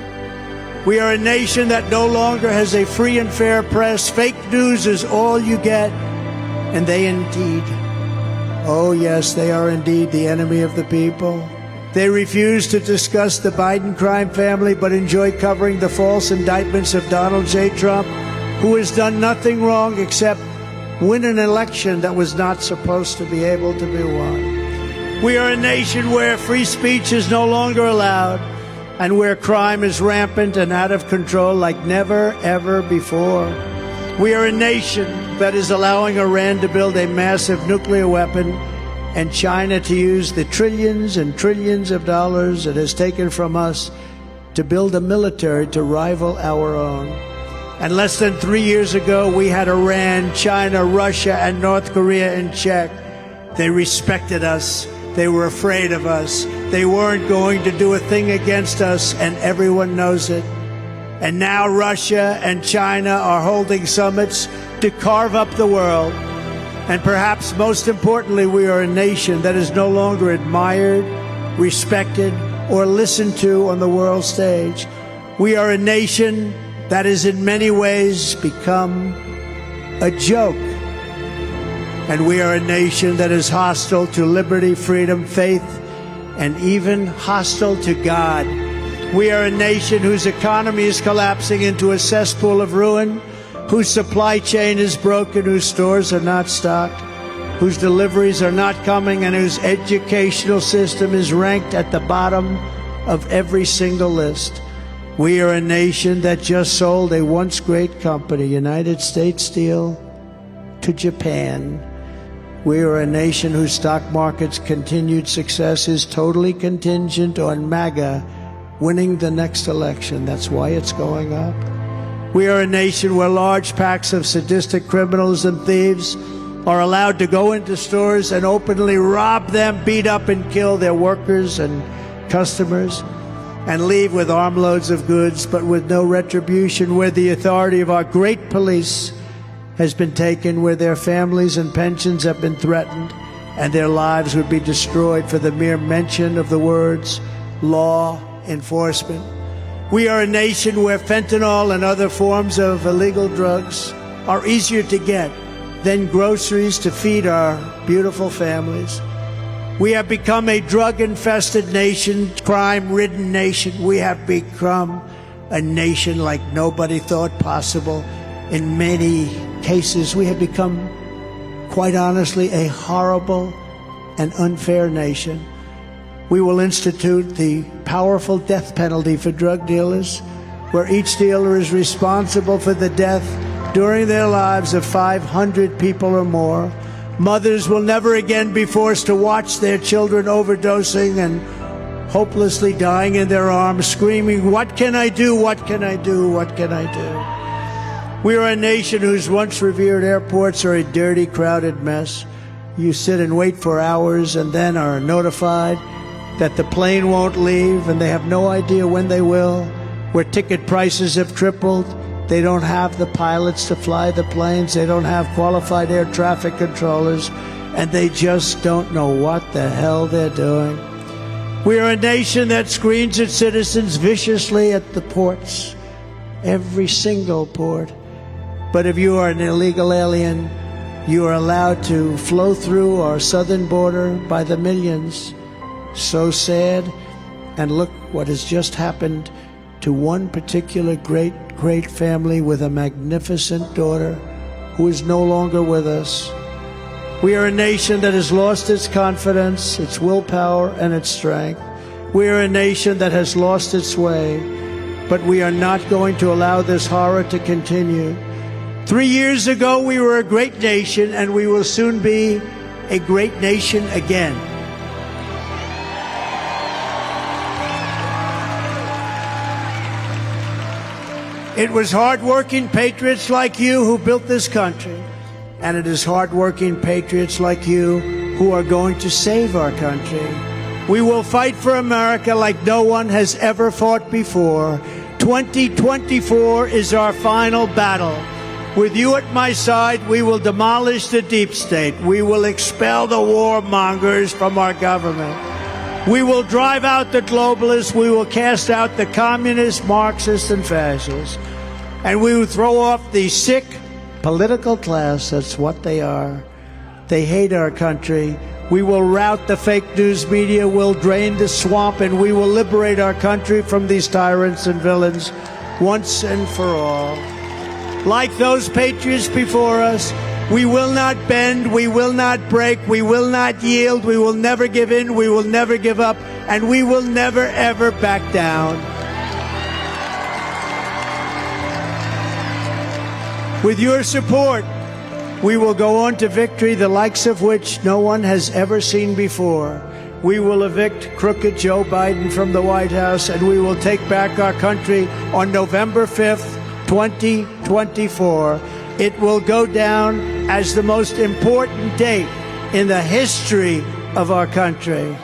We are a nation that no longer has a free and fair press. Fake news is all you get, and they indeed, oh yes, they are indeed the enemy of the people. They refuse to discuss the Biden crime family, but enjoy covering the false indictments of Donald J. Trump, who has done nothing wrong except win an election that was not supposed to be able to be won. We are a nation where free speech is no longer allowed, and where crime is rampant and out of control like never, ever before. We are a nation that is allowing Iran to build a massive nuclear weapon, and China to use the trillions and trillions of dollars it has taken from us to build a military to rival our own. And less than 3 years ago, we had Iran, China, Russia, and North Korea in check. They respected us. They were afraid of us. They weren't going to do a thing against us, and everyone knows it. And now Russia and China are holding summits to carve up the world. And perhaps most importantly, we are a nation that is no longer admired, respected, or listened to on the world stage. We are a nation that has in many ways become a joke. And we are a nation that is hostile to liberty, freedom, faith, and even hostile to God. We are a nation whose economy is collapsing into a cesspool of ruin, whose supply chain is broken, whose stores are not stocked, whose deliveries are not coming, and whose educational system is ranked at the bottom of every single list. We are a nation that just sold a once great company, United States Steel, to Japan. We are a nation whose stock market's continued success is totally contingent on MAGA winning the next election. That's why it's going up. We are a nation where large packs of sadistic criminals and thieves are allowed to go into stores and openly rob them, beat up and kill their workers and customers, and leave with armloads of goods, but with no retribution, where the authority of our great police has been taken, where their families and pensions have been threatened, and their lives would be destroyed for the mere mention of the words law enforcement. We are a nation where fentanyl and other forms of illegal drugs are easier to get than groceries to feed our beautiful families. We have become a drug-infested nation, crime-ridden nation. We have become a nation like nobody thought possible. In many cases, we have become, quite honestly, a horrible and unfair nation. We will institute the powerful death penalty for drug dealers, where each dealer is responsible for the death during their lives of 500 people or more. Mothers will never again be forced to watch their children overdosing and hopelessly dying in their arms, screaming, "What can I do? What can I do? What can I do?" We are a nation whose once revered airports are a dirty, crowded mess. You sit and wait for hours and then are notified that the plane won't leave, and they have no idea when they will, where ticket prices have tripled. They don't have the pilots to fly the planes. They don't have qualified air traffic controllers, and they just don't know what the hell they're doing. We are a nation that screens its citizens viciously at the ports, every single port. But if you are an illegal alien, you are allowed to flow through our southern border by the millions. So sad. And look what has just happened to one particular great family with a magnificent daughter who is no longer with us. We are a nation that has lost its confidence, its willpower, and its strength. We are a nation that has lost its way, but we are not going to allow this horror to continue. 3 years ago, we were a great nation, and we will soon be a great nation again. It was hard-working patriots like you who built this country, and it is hard-working patriots like you who are going to save our country. We will fight for America like no one has ever fought before. 2024 is our final battle. With you at my side, we will demolish the deep state. We will expel the warmongers from our government. We will drive out the globalists. We will cast out the communists, Marxists, and fascists. And we will throw off the sick political class. That's what they are. They hate our country. We will rout the fake news media. We'll drain the swamp, and we will liberate our country from these tyrants and villains once and for all. Like those patriots before us, we will not bend, we will not break, we will not yield, we will never give in, we will never give up, and we will never, ever back down. With your support, we will go on to victory, the likes of which no one has ever seen before. We will evict crooked Joe Biden from the White House, and we will take back our country on November 5th, 2024. It will go down as the most important date in the history of our country.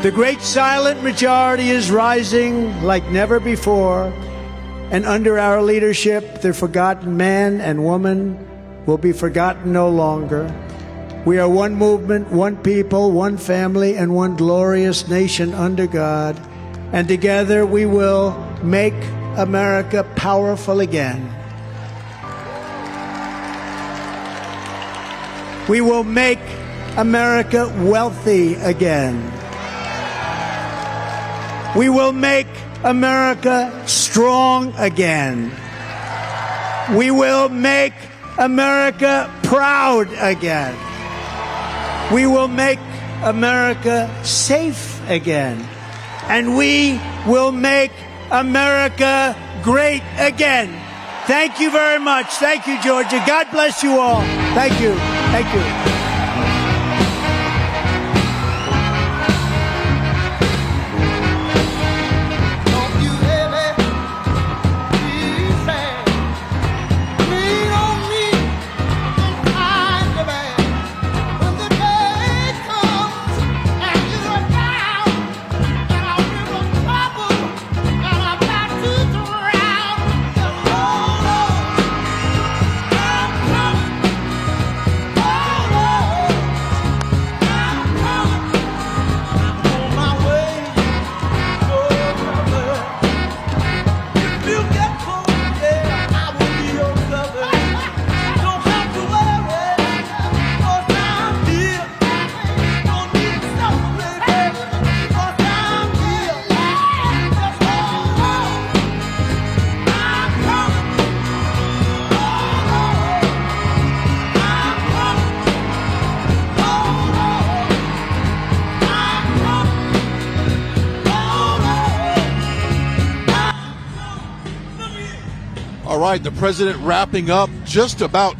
The great silent majority is rising like never before, And under our leadership, the forgotten man and woman will be forgotten no longer. We are one movement, one people, one family, and one glorious nation under God. And together we will make America powerful again. We will make America wealthy again. We will make America strong again. We will make America proud again. We will make America safe again. And we will make America great again. Thank you very much. Thank you, Georgia. God bless you all. Thank you. Thank you.
All right, the president wrapping up just about